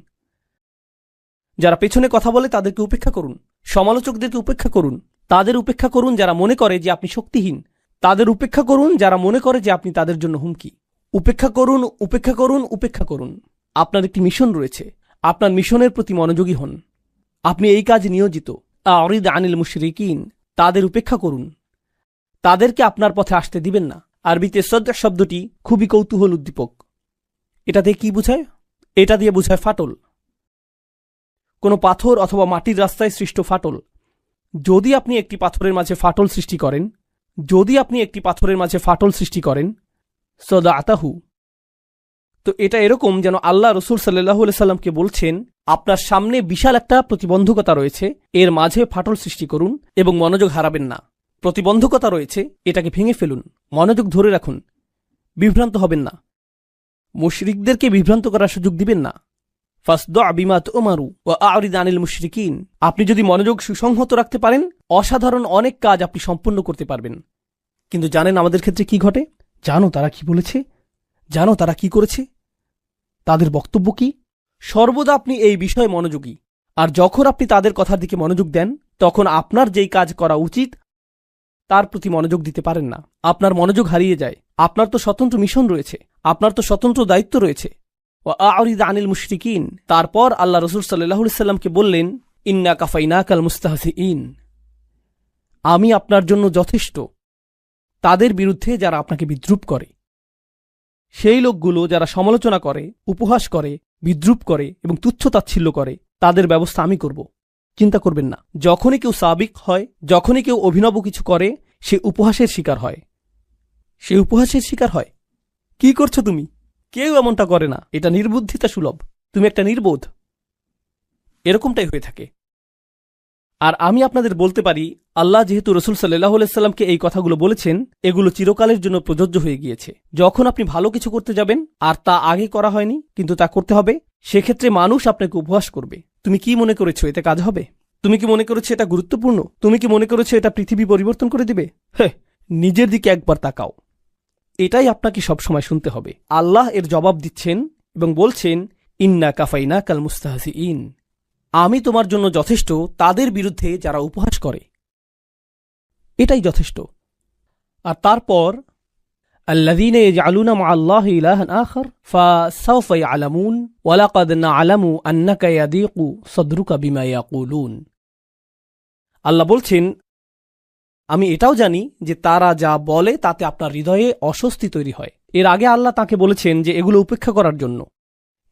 Speaker 1: যারা পেছনে কথা বলে তাদেরকে উপেক্ষা করুন, সমালোচকদেরকে উপেক্ষা করুন, তাদের উপেক্ষা করুন যারা মনে করে যে আপনি শক্তিহীন, তাদের উপেক্ষা করুন যারা মনে করে যে আপনি তাদের জন্য হুমকি। উপেক্ষা করুন, উপেক্ষা করুন, উপেক্ষা করুন। আপনার একটি মিশন রয়েছে, আপনার মিশনের প্রতি মনোযোগী হন। আপনি এই কাজে নিয়োজিত। আ'রিদ আনিল মুশরিকিন, তাদের উপেক্ষা করুন, তাদেরকে আপনার পথে আসতে দিবেন না। আরবিতে সদ্য শব্দটি খুবই কৌতূহল উদ্দীপক। এটাতে কি বোঝায়? এটা দিয়ে বোঝায় ফাটল, কোনো পাথর অথবা মাটির রাস্তায় সৃষ্ট ফাটল। যদি আপনি একটি পাথরের মাঝে ফাটল সৃষ্টি করেন, সদা আতাহু, তো এটা এরকম যেন আল্লাহ রাসূল সাল্লাল্লাহু আলাইহি সাল্লামকে বলছেন, আপনার সামনে বিশাল একটা প্রতিবন্ধকতা রয়েছে, এর মাঝে ফাটল সৃষ্টি করুন এবং মনোযোগ হারাবেন না। প্রতিবন্ধকতা রয়েছে, এটাকে ভেঙে ফেলুন, মনোযোগ ধরে রাখুন, বিভ্রান্ত হবেন না, মুশরিকদেরকে বিভ্রান্ত করার সুযোগ দিবেন না। ফাসদা বিমা তুমারু ওয়া আ'রিদ আনিল মুশরিকিন। আপনি যদি মনোযোগ সুসংহত রাখতে পারেন, অসাধারণ অনেক কাজ আপনি সম্পূর্ণ করতে পারবেন। কিন্তু জানেন আমাদের ক্ষেত্রে কি ঘটে? জানো তারা কি বলেছে? জানো তারা কি করেছে? তাদের বক্তব্য কি? সর্বদা আপনি এই বিষয়ে মনোযোগী, আর যখন আপনি তাদের কথার দিকে মনোযোগ দেন, তখন আপনার যেই কাজ করা উচিত তার প্রতি মনোযোগ দিতে পারেন না। আপনার মনোযোগ হারিয়ে যায়। আপনার তো স্বতন্ত্র মিশন রয়েছে, আপনার তো স্বতন্ত্র দায়িত্ব রয়েছে। ওয়া আ'রিদ আনিল মুশরিকিন। তারপর আল্লাহ রাসূল সাল্লাল্লাহু আলাইহি সাল্লামকে বললেন, ইন্না কাফাইনাকাল মুস্তাহজিইন, আমি আপনার জন্য যথেষ্ট তাদের বিরুদ্ধে যারা আপনাকে বিদ্রূপ করে। সেই লোকগুলো যারা সমালোচনা করে, উপহাস করে, বিদ্রূপ করে এবং তুচ্ছতাচ্ছিল্য করে, তাদের ব্যবস্থা আমি করব। চিন্তা করবেন না। যখনই কেউ সাবিক হয়, যখনই কেউ অভিনব কিছু করে, সে উপহাসের শিকার হয়। কি করছো তুমি? কেউ এমনটা করে না। এটা নির্বুদ্ধিতা সুলভ, তুমি একটা নির্বোধ। এরকমটাই হয়ে থাকে। আর আমি আপনাদের বলতে পারি, আল্লাহ যেহেতু রাসূল সাল্লাল্লাহু আলাইহি সাল্লামকে এই কথাগুলো বলেছেন, এগুলো চিরকালের জন্য প্রযোজ্য হয়ে গিয়েছে। যখন আপনি ভালো কিছু করতে যাবেন আর তা আগে করা হয়নি কিন্তু তা করতে হবে, সেক্ষেত্রে মানুষ আপনাকে উপহাস করবে। তুমি কি মনে করেছো এতে কাজ হবে? তুমি কি মনে করেছো এটা গুরুত্বপূর্ণ? তুমি কি মনে করেছো এটা পৃথিবী পরিবর্তন করে দিবে? নিজের দিকে একবার তাকাও। এটাই আপনাকে সবসময় শুনতে হবে। আল্লাহ এর জবাব দিচ্ছেন এবং বলছেন, ইন্না কাফাইনাকাল মুস্তাহজিইন, আমি তোমার জন্য যথেষ্ট তাদের বিরুদ্ধে যারা উপহাস করে। এটাই যথেষ্ট। আর তারপর আল্লাযীনা ইয়াজআলুনা মা'আল্লাহি ইলাহান আখার ফাসাউফা ইয়ালামুন ওয়া লাকাদ না'লামু আন্নাকা ইয়াদীকু সাদরুকা বিমা ইয়াকুলুন। আল্লাহ বলছেন, আমি এটাও জানি যে তারা যা বলে তাতে আপনার হৃদয়ে অস্বস্তি তৈরি হয়। এর আগে আল্লাহ তাকে বলেছেন যে এগুলো উপেক্ষা করার জন্য,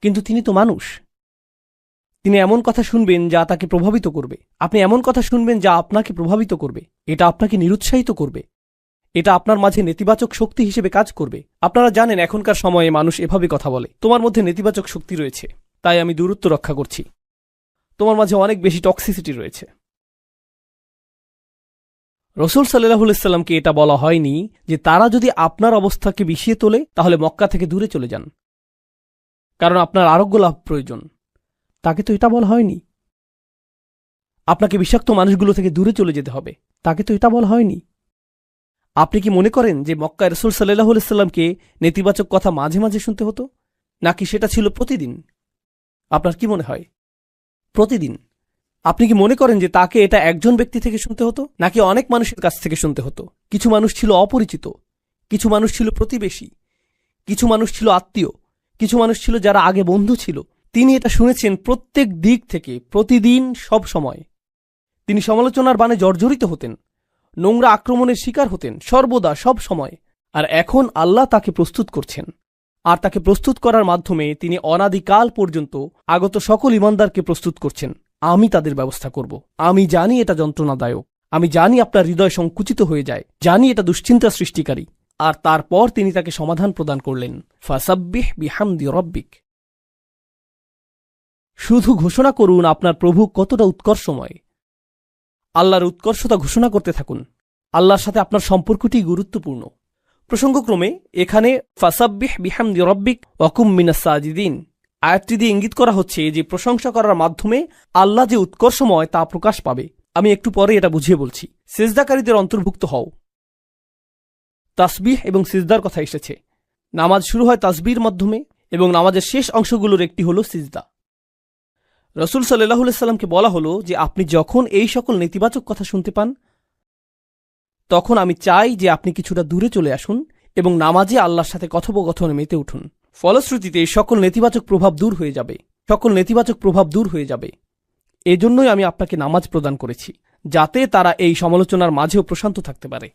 Speaker 1: কিন্তু তিনি তো মানুষ। তিনি এমন কথা শুনবেন যা তাকে প্রভাবিত করবে। আপনি এমন কথা শুনবেন যা আপনাকে প্রভাবিত করবে। এটা আপনাকে নিরুৎসাহিত করবে। এটা আপনার মাঝে নেতিবাচক শক্তি হিসেবে কাজ করবে। আপনারা জানেন এখনকার সময়ে মানুষ এভাবে কথা বলে, তোমার মধ্যে নেতিবাচক শক্তি রয়েছে, তাই আমি দূরত্ব রক্ষা করছি। তোমার মাঝে অনেক বেশি টক্সিসিটি রয়েছে। রসুল সাল্লাল্লাহু আলাইহি সাল্লামকে এটা বলা হয়নি যে তারা যদি আপনার অবস্থাকে বিষিয়ে তোলে তাহলে মক্কা থেকে দূরে চলে যান, কারণ আপনার আরোগ্য লাভ প্রয়োজন। তাকে তো এটা বলা হয়নি। আপনাকে বিষাক্ত মানুষগুলো থেকে দূরে চলে যেতে হবে, তাকে তো এটা বলা হয়নি। আপনি কি মনে করেন যে মক্কায় রসুল সাল্লাল্লাহু আলাইহি সাল্লামকে নেতিবাচক কথা মাঝে মাঝে শুনতে হতো, নাকি সেটা ছিল প্রতিদিন? আপনার কি মনে হয় প্রতিদিন? আপনি কি মনে করেন যে তাকে এটা একজন ব্যক্তি থেকে শুনতে হতো, নাকি অনেক মানুষের কাছ থেকে শুনতে হতো? কিছু মানুষ ছিল অপরিচিত, কিছু মানুষ ছিল প্রতিবেশী, কিছু মানুষ ছিল আত্মীয়, কিছু মানুষ ছিল যারা আগে বন্ধু ছিল। তিনি এটা শুনেছেন প্রত্যেক দিক থেকে, প্রতিদিন, সব সময়। তিনি সমালোচনার বাণে জর্জরিত হতেন, নোংরা আক্রমণের শিকার হতেন, সর্বদা, সব সময়। আর এখন আল্লাহ তাকে প্রস্তুত করছেন, আর তাকে প্রস্তুত করার মাধ্যমে তিনি অনাদিকাল পর্যন্ত আগত সকল ঈমানদারকে প্রস্তুত করছেন। আমি তাদের ব্যবস্থা করব। আমি জানি এটা যন্ত্রণাদায়ক, আমি জানি আপনার হৃদয় সংকুচিত হয়ে যায়, জানি এটা দুশ্চিন্তা সৃষ্টিকারী। আর তারপর তিনি তাকে সমাধান প্রদান করলেন, ফাসাব্বিহ বিহামদি রব্বিক। শুধু ঘোষণা করুন আপনার প্রভু কতটা উৎকর্ষময়। আল্লাহর উৎকর্ষতা ঘোষণা করতে থাকুন। আল্লাহর সাথে আপনার সম্পর্কটি গুরুত্বপূর্ণ। প্রসঙ্গক্রমে এখানে ফাসাব্বিহ বিহামদি রব্বিক ওয়াকুম মিনাস সাজিদিন আয়াতটি দিয়ে ইঙ্গিত করা হচ্ছে যে প্রশংসা করার মাধ্যমে আল্লাহ যে উৎকর্ষময় তা প্রকাশ পাবে। আমি একটু পরে এটা বুঝিয়ে বলছি। সিজদাকারীদের অন্তর্ভুক্ত হও। তাসবিহ এবং সিজদার কথা এসেছে। নামাজ শুরু হয় তাসবির মাধ্যমে এবং নামাজের শেষ অংশগুলোর একটি হল সিজদা। রসুল সাল্লাল্লাহু আলাইহি সাল্লামকে বলা হলো যে আপনি যখন এই সকল নেতিবাচক কথা শুনতে পান, তখন আমি চাই যে আপনি কিছুটা দূরে চলে আসুন এবং নামাজে আল্লাহর সাথে কথোপকথনে মেতে উঠুন। ফলশ্রুতিতে সকল নেতিবাচক প্রভাব দূর হয়ে যাবে, সকল নেতিবাচক প্রভাব দূর হয়ে যাবে। এজন্যই আমি আপনাকে নামাজ প্রদান করেছি, যাতে তারা এই সমালোচনার মাঝেও প্রশান্ত থাকতে পারে।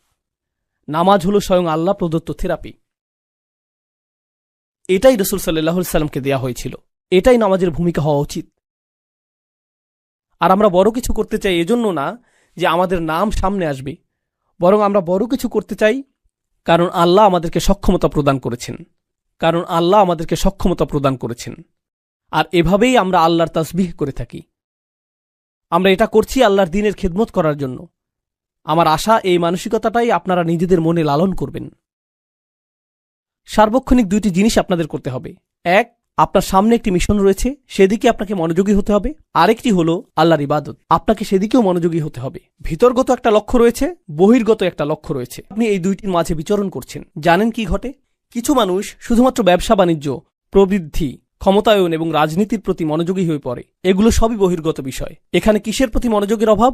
Speaker 1: নামাজ হল স্বয়ং আল্লাহ প্রদত্ত থেরাপি। এটাই রসুল সাল্লাল্লাহু আলাইহি সাল্লামকে দেয়া হয়েছিল, এটাই নামাজের ভূমিকা হওয়া উচিত। আর আমরা বড় কিছু করতে চাই এজন্য না যে আমাদের নাম সামনে আসবে, বরং আমরা বড় কিছু করতে চাই কারণ আল্লাহ আমাদেরকে সক্ষমতা প্রদান করেছেন, কারণ আল্লাহ আমাদেরকে সক্ষমতা প্রদান করেছেন। আর এভাবেই আমরা আল্লাহর তাসবিহ করে থাকি। আমরা এটা করছি আল্লাহর দ্বীনের খেদমত করার জন্য। আমার আশা এই মানসিকতাটাই আপনারা নিজেদের মনে লালন করবেন। সার্বক্ষণিক দুইটি জিনিস আপনাদের করতে হবে। এক, আপনার সামনে একটি মিশন রয়েছে, সেদিকে আপনাকে মনোযোগী হতে হবে। আরেকটি হলো আল্লাহর ইবাদত, আপনাকে সেদিকেও মনোযোগী হতে হবে। ভিতরগত একটা লক্ষ্য রয়েছে, বহির্গত একটা লক্ষ্য রয়েছে। আপনি এই দুইটির মাঝে বিচরণ করছেন। জানেন কি ঘটে? কিছু মানুষ শুধুমাত্র ব্যবসা বাণিজ্য, প্রবৃদ্ধি, ক্ষমতায়ন এবং রাজনীতির প্রতি মনোযোগী হয়ে পড়ে। এগুলো সবই বহির্গত বিষয়। এখানে কিসের প্রতি মনোযোগের অভাব?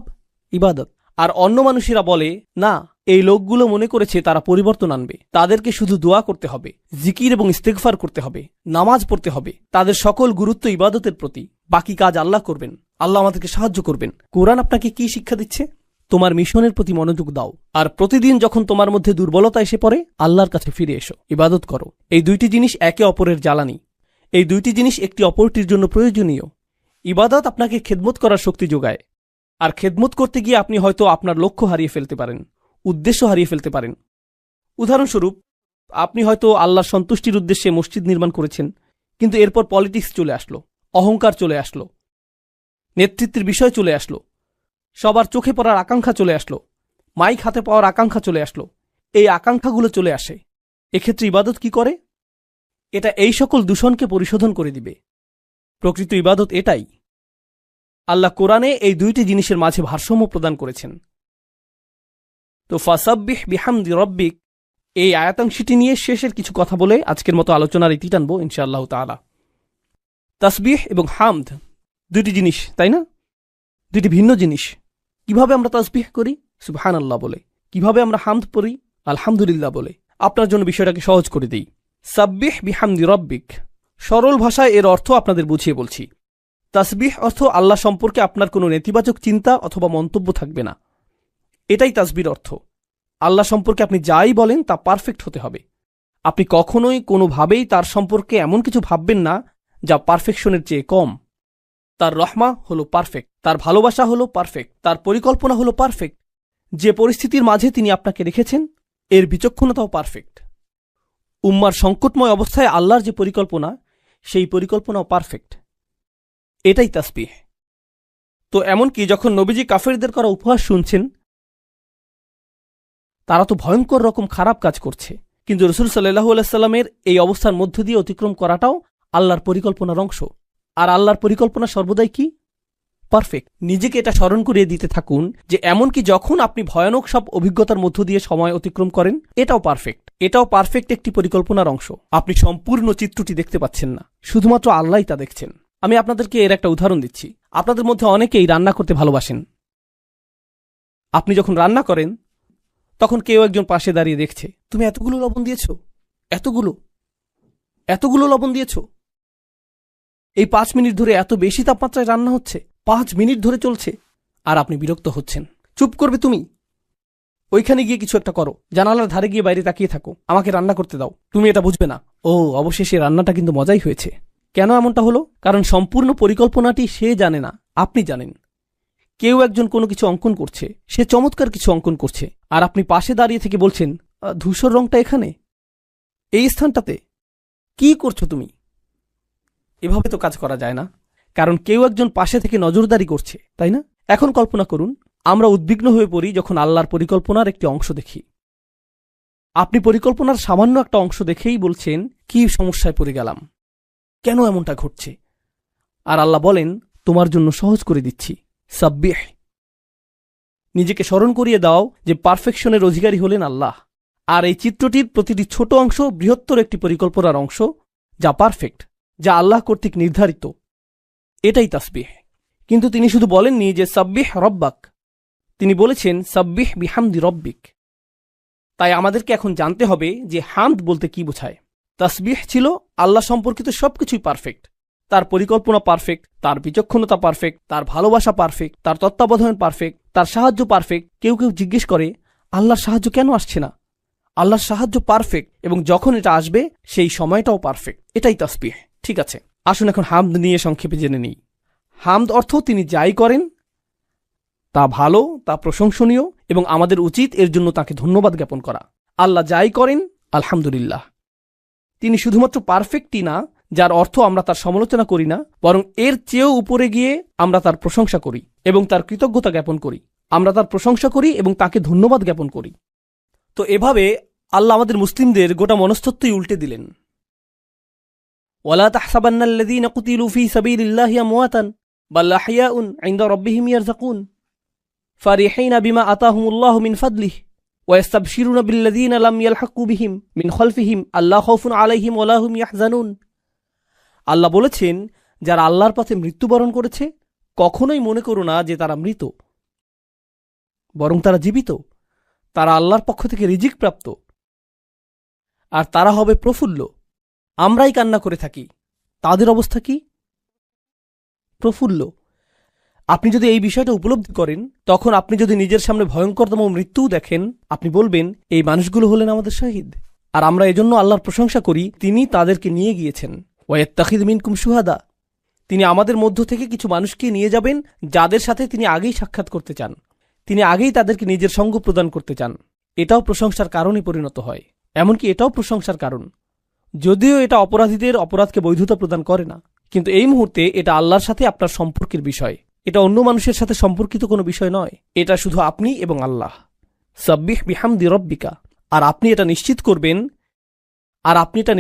Speaker 1: ইবাদত। আর অন্য মানুষেরা বলে, না, এই লোকগুলো মনে করেছে তারা পরিবর্তন আনবে, তাদেরকে শুধু দোয়া করতে হবে, জিকির এবং ইস্তেগফার করতে হবে, নামাজ পড়তে হবে। তাদের সকল গুরুত্ব ইবাদতের প্রতি, বাকি কাজ আল্লাহ করবেন, আল্লাহ আমাদেরকে সাহায্য করবেন। কোরআন আপনাকে কি শিক্ষা দিচ্ছে? তোমার মিশনের প্রতি মনোযোগ দাও, আর প্রতিদিন যখন তোমার মধ্যে দুর্বলতা এসে পড়ে আল্লাহর কাছে ফিরে এসো, ইবাদত করো। এই দুইটি জিনিস একে অপরের জ্বালানি, এই দুইটি জিনিস একটি অপরটির জন্য প্রয়োজনীয়। ইবাদত আপনাকে খেদমত করার শক্তি যোগায়, আর খেদমত করতে গিয়ে আপনি হয়তো আপনার লক্ষ্য হারিয়ে ফেলতে পারেন, উদ্দেশ্য হারিয়ে ফেলতে পারেন। উদাহরণস্বরূপ, আপনি হয়তো আল্লাহর সন্তুষ্টির উদ্দেশ্যে মসজিদ নির্মাণ করেছেন, কিন্তু এরপর পলিটিক্স চলে আসলো, অহংকার চলে আসলো, নেতৃত্বের বিষয় চলে আসলো, সবার চোখে পড়ার আকাঙ্ক্ষা চলে আসলো, মাইক হাতে পাওয়ার আকাঙ্ক্ষা চলে আসলো। এই আকাঙ্ক্ষাগুলো চলে আসে। এক্ষেত্রে ইবাদত কি করে? এটা এই সকল দূষণকে পরিশোধন করে দিবে। প্রকৃত ইবাদত এটাই। আল্লাহ কোরআনে এই দুইটি জিনিসের মাঝে ভারসাম্য প্রদান করেছেন। তো ফাসাব্বিহ বিহামদি রব্বিক, এই আয়াতাংশটি নিয়ে শেষের কিছু কথা বলে আজকের মতো আলোচনার ইতি টানবো ইনশাআল্লাহ তাআলা। তাসবিহ এবং হামদ দুইটি জিনিস, তাই না? দুইটি ভিন্ন জিনিস। কিভাবে আমরা তাসবিহ করি? সুবহানাল্লাহ বলে। কিভাবে আমরা হামদ পড়ি? আলহামদুলিল্লাহ বলে। আপনার জন্য বিষয়টাকে সহজ করে দিই। সাব্বিহ বিহামদি রব্বিক, সরল ভাষায় এর অর্থ আপনাদের বুঝিয়ে বলছি। তাসবিহ অর্থ আল্লাহ সম্পর্কে আপনার কোনো নেতিবাচক চিন্তা অথবা মন্তব্য থাকবে না। এটাই তাসবির অর্থ। আল্লাহ সম্পর্কে আপনি যাই বলেন তা পারফেক্ট হতে হবে। আপনি কখনোই কোনোভাবেই তার সম্পর্কে এমন কিছু ভাববেন না যা পারফেকশনের চেয়ে কম। তার রহমা হলো পারফেক্ট, তার ভালোবাসা হলো পারফেক্ট, তার পরিকল্পনা হলো পারফেক্ট। যে পরিস্থিতির মাঝে তিনি আপনাকে রেখেছেন এর বিচক্ষণতাও পারফেক্ট। উম্মার সংকটময় অবস্থায় আল্লাহর যে পরিকল্পনা, সেই পরিকল্পনাও পারফেক্ট। এটাই তাসবিহ। তো এমনকি যখন নবীজি কাফেরদের করা উপহাস শুনছেন, তারা তো ভয়ঙ্কর রকম খারাপ কাজ করছে। কিন্তু রাসূল সাল্লাল্লাহু আলাইহি সাল্লামের এই অবস্থার মধ্য দিয়ে অতিক্রম করাটাও আল্লাহর পরিকল্পনার অংশ। আর আল্লাহর পরিকল্পনা সর্বদাই কি? পারফেক্ট। নিজেকে এটা স্মরণ করিয়ে দিতে থাকুন যে এমনকি যখন আপনি ভয়ানক সব অভিজ্ঞতার মধ্য দিয়ে সময় অতিক্রম করেন, এটাও পারফেক্ট একটি পরিকল্পনার অংশ। আপনি সম্পূর্ণ চিত্রটি দেখতে পাচ্ছেন না, শুধুমাত্র আল্লাহই তা দেখছেন। আমি আপনাদেরকে এর একটা উদাহরণ দিচ্ছি। আপনাদের মধ্যে অনেকেই রান্না করতে ভালোবাসেন। আপনি যখন রান্না করেন তখন কেউ একজন পাশে দাঁড়িয়ে দেখছে, তুমি এতগুলো লবণ দিয়েছ, এতগুলো লবণ দিয়েছ। এই 5 মিনিট ধরে এত বেশি তাপমাত্রায় রান্না হচ্ছে, 5 মিনিট ধরে চলছে, আর আপনি বিরক্ত হচ্ছেন। চুপ করবে তুমি? ওইখানে গিয়ে কিছু একটা করো, জানালার ধারে গিয়ে বাইরে তাকিয়ে থাকো, আমাকে রান্না করতে দাও। তুমি এটা বুঝবে না। ও, অবশেষে রান্নাটা কিন্তু মজাই হয়েছে। কেন এমনটা হলো? কারণ সম্পূর্ণ পরিকল্পনাটি সে জানে না, আপনি জানেন। কেউ একজন কোনো কিছু অঙ্কন করছে, সে চমৎকার কিছু অঙ্কন করছে, আর আপনি পাশে দাঁড়িয়ে থেকে বলছেন, ধূসর রংটা এখানে, এই স্থানটাতে, কি করছো তুমি? এভাবে তো কাজ করা যায় না, কারণ কেউ একজন পাশে থেকে নজরদারি করছে, তাই না? এখন কল্পনা করুন, আমরা উদ্বিগ্ন হয়ে পড়ি যখন আল্লাহর পরিকল্পনার একটি অংশ দেখি। আপনি পরিকল্পনার সামান্য একটা অংশ দেখেই বলছেন, কি সমস্যায় পড়ে গেলাম, কেন এমনটা ঘটছে? আর আল্লাহ বলেন, তোমার জন্য সহজ করে দিচ্ছি, সাব্বিহ। নিজেকে স্মরণ করিয়ে দাও যে পারফেকশনের অধিকারী হলেন আল্লাহ, আর এই চিত্রটির প্রতিটি ছোট অংশ বৃহত্তর একটি পরিকল্পনার অংশ, যা পারফেক্ট, যা আল্লাহ কর্তৃক নির্ধারিত। এটাই তাসবিহ। কিন্তু তিনি শুধু বলেননি যে সাব্বিহ রব্বাক, তিনি বলেছেন সাব্বিহ বিহামদি রব্বিক। তাই আমাদেরকে এখন জানতে হবে যে হামদ বলতে কি বোঝায়। তাসবিহ ছিল আল্লাহ সম্পর্কিত সবকিছুই পারফেক্ট। তার পরিকল্পনা পারফেক্ট, তার বিচক্ষণতা পারফেক্ট, তার ভালোবাসা পারফেক্ট, তার তত্ত্বাবধান পারফেক্ট, তার সাহায্য পারফেক্ট। কেউ কেউ জিজ্ঞেস করে, আল্লাহর সাহায্য কেন আসছে না? আল্লাহর সাহায্য পারফেক্ট, এবং যখন এটা আসবে সেই সময়টাও পারফেক্ট। এটাই তাসবিহ। ঠিক আছে, আসুন এখন হামদ নিয়ে সংক্ষেপে জেনে নিই। হামদ অর্থ তিনি যাই করেন তা ভালো, তা প্রশংসনীয়, এবং আমাদের উচিত এর জন্য তাকে ধন্যবাদ জ্ঞাপন করা। আল্লাহ যাই করেন আলহামদুলিল্লাহ। তিনি শুধুমাত্র পারফেক্টই না, যার অর্থ আমরা তার সমালোচনা করি না, বরং এর চেয়েও উপরে গিয়ে আমরা তার প্রশংসা করি এবং তার কৃতজ্ঞতা জ্ঞাপন করি। আমরা তার প্রশংসা করি এবং তাকে ধন্যবাদ জ্ঞাপন করি। তো এভাবে আল্লাহ আমাদের মুসলিমদের গোটা মনস্তত্ত্বই উল্টে দিলেন। ওয়ালা তাহসাবান্নাল্লাযীনা কুতিলু ফী সাবিলিল্লাহি আমওয়াতান বাল আহইয়াউন ইনদা রাব্বিহিম ইয়ারযাকুন ফারিহিনা বিমা আতাহুমুল্লাহু মিন ফাদলিহি ওয়াস্তাবশিরুনা বিল্লাযীনা লাম ইয়ালহাকু বিহিম মিন খালফিহিম আল্লা খাউফুন আলাইহিম ওয়ালা হুম ইয়াহজানুন। আল্লাহ বলেছেন, যারা আল্লাহর পথে মৃত্যুবরণ করেছে কখনোই মনে করো না যে তারা মৃত, বরং তারা জীবিত। তারা আল্লাহর পক্ষ থেকে রিজিক প্রাপ্ত, আর তারা হবে প্রফুল্ল। আমরাই কান্না করে থাকি, তাদের অবস্থা কি? প্রফুল্ল। আপনি যদি এই বিষয়টা উপলব্ধি করেন, তখন আপনি যদি নিজের সামনে ভয়ঙ্করতম মৃত্যুও দেখেন, আপনি বলবেন, এই মানুষগুলো হলেন আমাদের শহীদ। আর আমরা এজন্য আল্লাহর প্রশংসা করি, তিনি তাদেরকে নিয়ে গিয়েছেন। ওয়াত্তাখিদ মিনকুম শুহাদা, তিনি আমাদের মধ্য থেকে কিছু মানুষকে নিয়ে যাবেন যাদের সাথে তিনি আগেই সাক্ষাৎ করতে চান, তিনি আগেই তাদেরকে নিজের সঙ্গ প্রদান করতে চান। এটাও প্রশংসার কারণে পরিণত হয়। এমনকি এটাও প্রশংসার কারণ, যদিও এটা অপরাধীদের অপরাধকে বৈধতা প্রদান করে না, কিন্তু এই মুহূর্তে এটা আল্লাহর সাথে আপনার সম্পর্কের বিষয়। এটা অন্য মানুষের সাথে সম্পর্কিত কোনো বিষয় নয়, এটা শুধু আপনি এবং আল্লাহ। সাব্বিহ বিহামদি রব্বিকা। আর আপনি এটা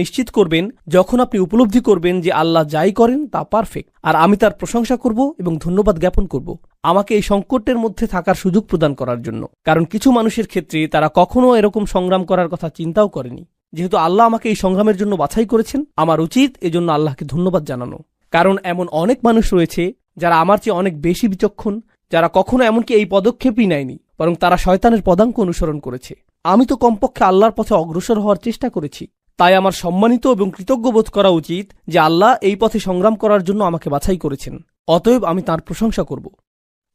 Speaker 1: নিশ্চিত করবেন যখন আপনি উপলব্ধি করবেন যে আল্লাহ যাই করেন তা পারফেক্ট, আর আমি তার প্রশংসা করব এবং ধন্যবাদ জ্ঞাপন করব আমাকে এই সংকটের মধ্যে থাকার সুযোগ প্রদান করার জন্য। কারণ কিছু মানুষের ক্ষেত্রে তারা কখনো এরকম সংগ্রাম করার কথা চিন্তাও করেনি। যেহেতু আল্লাহ আমাকে এই সংগ্রামের জন্য বাছাই করেছেন, আমার উচিত এজন্য আল্লাহকে ধন্যবাদ জানানো। কারণ এমন অনেক মানুষ রয়েছে যারা আমার চেয়ে অনেক বেশি বিচক্ষণ, যারা কখনো এমনকি এই পদক্ষেপই নেয়নি, বরং তারা শয়তানের পদাঙ্ক অনুসরণ করেছে। আমি তো কমপক্ষে আল্লাহর পথে অগ্রসর হওয়ার চেষ্টা করেছি। তাই আমার সম্মানিত এবং কৃতজ্ঞ বোধ করা উচিত যে আল্লাহ এই পথে সংগ্রাম করার জন্য আমাকে বাছাই করেছেন। অতএব আমি তাঁর প্রশংসা করব।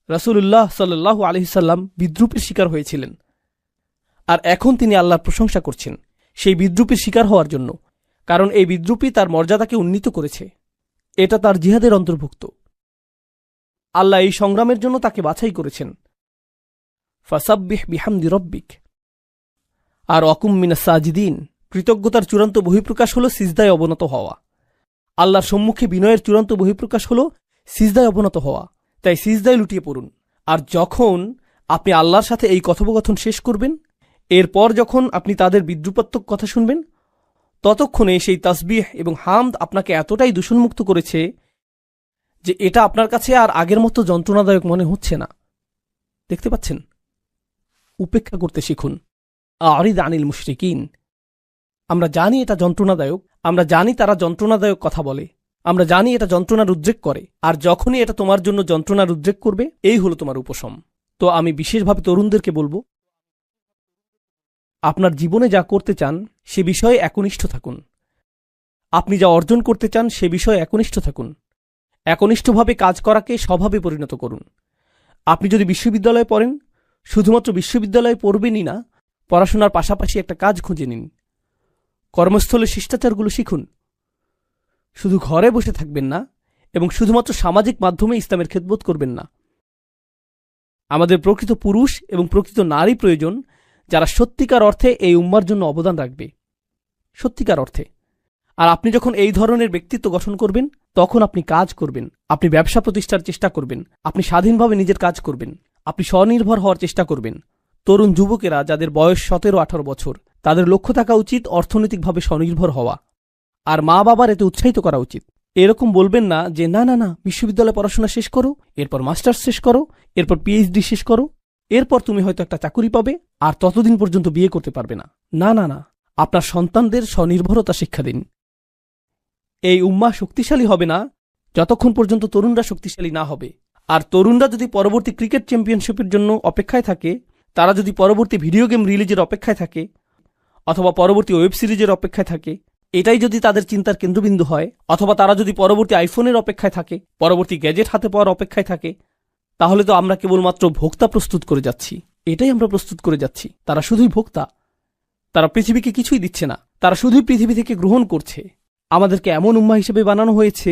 Speaker 1: রাসূলুল্লাহ সাল্লাল্লাহু আলাইহি সাল্লাম বিদ্রূপের শিকার হয়েছিলেন, আর এখন তিনি আল্লাহর প্রশংসা করছেন সেই বিদ্রূপের শিকার হওয়ার জন্য, কারণ এই বিদ্রূপই তার মর্যাদাকে উন্নীত করেছে। এটা তার জিহাদের অন্তর্ভুক্ত। আল্লাহ এই সংগ্রামের জন্য তাকে বাছাই করেছেন। ফাসাব্বিহ বিহামদি রব্বিক। আর ওয়াকুম মিনাস সাজিদিন। কৃতজ্ঞতার চূড়ান্ত বহিঃপ্রকাশ হল সিজদায় অবনত হওয়া। আল্লাহর সম্মুখে বিনয়ের চূড়ান্ত বহিঃপ্রকাশ হল সিজদায় অবনত হওয়া। তাই সিজদায় লুটিয়ে পড়ুন। আর যখন আপনি আল্লাহর সাথে এই কথোপকথন শেষ করবেন, এরপর যখন আপনি তাদের বিদ্রুপাত্মক কথা শুনবেন, ততক্ষণে সেই তাসবিহ এবং হামদ আপনাকে এতটাই দূষণমুক্ত করেছে যে এটা আপনার কাছে আর আগের মতো যন্ত্রণাদায়ক মনে হচ্ছে না। দেখতে পাচ্ছেন? উপেক্ষা করতে শিখুন। আরিদ আনিল মুশরিকিন। আমরা জানি এটা যন্ত্রণাদায়ক, আমরা জানি তারা যন্ত্রণাদায়ক কথা বলে, আমরা জানি এটা যন্ত্রণার উদ্রেক করে, আর যখনই এটা তোমার জন্য যন্ত্রণার উদ্রেক করবে, এই হলো তোমার উপশম। তো আমি বিশেষভাবে তরুণদেরকে বলবো, আপনার জীবনে যা করতে চান সে বিষয়ে একনিষ্ঠ থাকুন। আপনি যা অর্জন করতে চান সে বিষয়ে একনিষ্ঠ থাকুন। একনিষ্ঠভাবে কাজ করাকে স্বভাবে পরিণত করুন। আপনি যদি বিশ্ববিদ্যালয়ে পড়েন, শুধুমাত্র বিশ্ববিদ্যালয়ে পড়বেনই না, পড়াশোনার পাশাপাশি একটা কাজ খুঁজে নিন। কর্মস্থলে শিষ্টাচারগুলো শিখুন। শুধু ঘরে বসে থাকবেন না এবং শুধুমাত্র সামাজিক মাধ্যমে ইসলামের খেদমত করবেন না। আমাদের প্রকৃত পুরুষ এবং প্রকৃত নারী প্রয়োজন, যারা সত্যিকার অর্থে এই উম্মার জন্য অবদান রাখবে, সত্যিকার অর্থে। আর আপনি যখন এই ধরনের ব্যক্তিত্ব গঠন করবেন, তখন আপনি কাজ করবেন, আপনি ব্যবসা প্রতিষ্ঠার চেষ্টা করবেন, আপনি স্বাধীনভাবে নিজের কাজ করবেন, আপনি স্বনির্ভর হওয়ার চেষ্টা করবেন। তরুণ যুবকেরা যাদের বয়স 17-18 বছর, তাদের লক্ষ্য থাকা উচিত অর্থনৈতিকভাবে স্বনির্ভর হওয়া। আর মা বাবার এতে উৎসাহিত করা উচিত। এরকম বলবেন না যে না না না, বিশ্ববিদ্যালয়ে পড়াশোনা শেষ করো, এরপর মাস্টার্স শেষ করো, এরপর পিএইচডি শেষ করো, এরপর তুমি হয়তো একটা চাকুরি পাবে, আর ততদিন পর্যন্ত বিয়ে করতে পারবে না। না না না, আপনার সন্তানদের স্বনির্ভরতা শিক্ষা দিন। এই উম্মাহ শক্তিশালী হবে না যতক্ষণ পর্যন্ত তরুণরা শক্তিশালী না হবে। আর তরুণরা যদি পরবর্তী ক্রিকেট চ্যাম্পিয়নশিপের জন্য অপেক্ষায় থাকে, তারা যদি পরবর্তী ভিডিও গেম রিলিজের অপেক্ষায় থাকে, অথবা পরবর্তী ওয়েব সিরিজের অপেক্ষায় থাকে, এটাই যদি তাদের চিন্তার কেন্দ্রবিন্দু হয়, অথবা তারা যদি পরবর্তী আইফোনের অপেক্ষায় থাকে, পরবর্তী গ্যাজেট হাতে পাওয়ার অপেক্ষায় থাকে, তাহলে তো আমরা কেবলমাত্র ভোক্তা প্রস্তুত করে যাচ্ছি। এটাই আমরা প্রস্তুত করে যাচ্ছি। তারা শুধুই ভোক্তা, তারা পৃথিবীকে কিছুই দিচ্ছে না, তারা শুধুই পৃথিবী থেকে গ্রহণ করছে। আমাদেরকে এমন উম্মাহ হিসেবে বানানো হয়েছে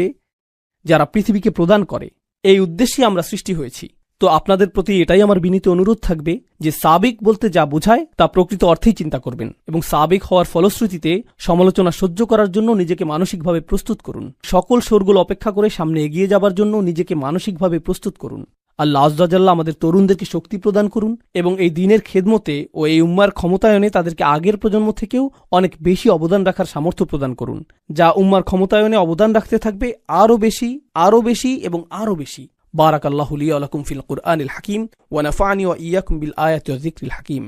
Speaker 1: যারা পৃথিবীকে প্রদান করে। এই উদ্দেশ্যে আমরা সৃষ্টি হয়েছি। তো আপনাদের প্রতি এটাই আমার বিনীত অনুরোধ থাকবে যে সাবিক বলতে যা বোঝায় তা প্রকৃত অর্থেই চিন্তা করবেন, এবং সাবিক হওয়ার ফলশ্রুতিতে সমালোচনা সহ্য করার জন্য নিজেকে মানসিকভাবে প্রস্তুত করুন। সকল শোরগোল অপেক্ষা করে সামনে এগিয়ে যাবার জন্য নিজেকে মানসিকভাবে প্রস্তুত করুন। আল্লাহ আযজা জাল্লা আমাদের তরুণদেরকে শক্তি প্রদান করুন এবং এই দ্বীনের খেদমতে ও এই উম্মার ক্ষমতায়নে তাদেরকে আগের প্রজন্ম থেকেও অনেক বেশি অবদান রাখার সামর্থ্য প্রদান করুন, যা উম্মার ক্ষমতায়নে অবদান রাখতে থাকবে আরও বেশি, আরও বেশি এবং আরও বেশি। বারাকাল্লাহু লি ওয়া লাকুম ফিল কুরআনিল হাকিম ওয়া নাফা'নি ওয়া ইয়্যাকুম বিল আয়াতি ওয়াজ যিকরিল হাকিম।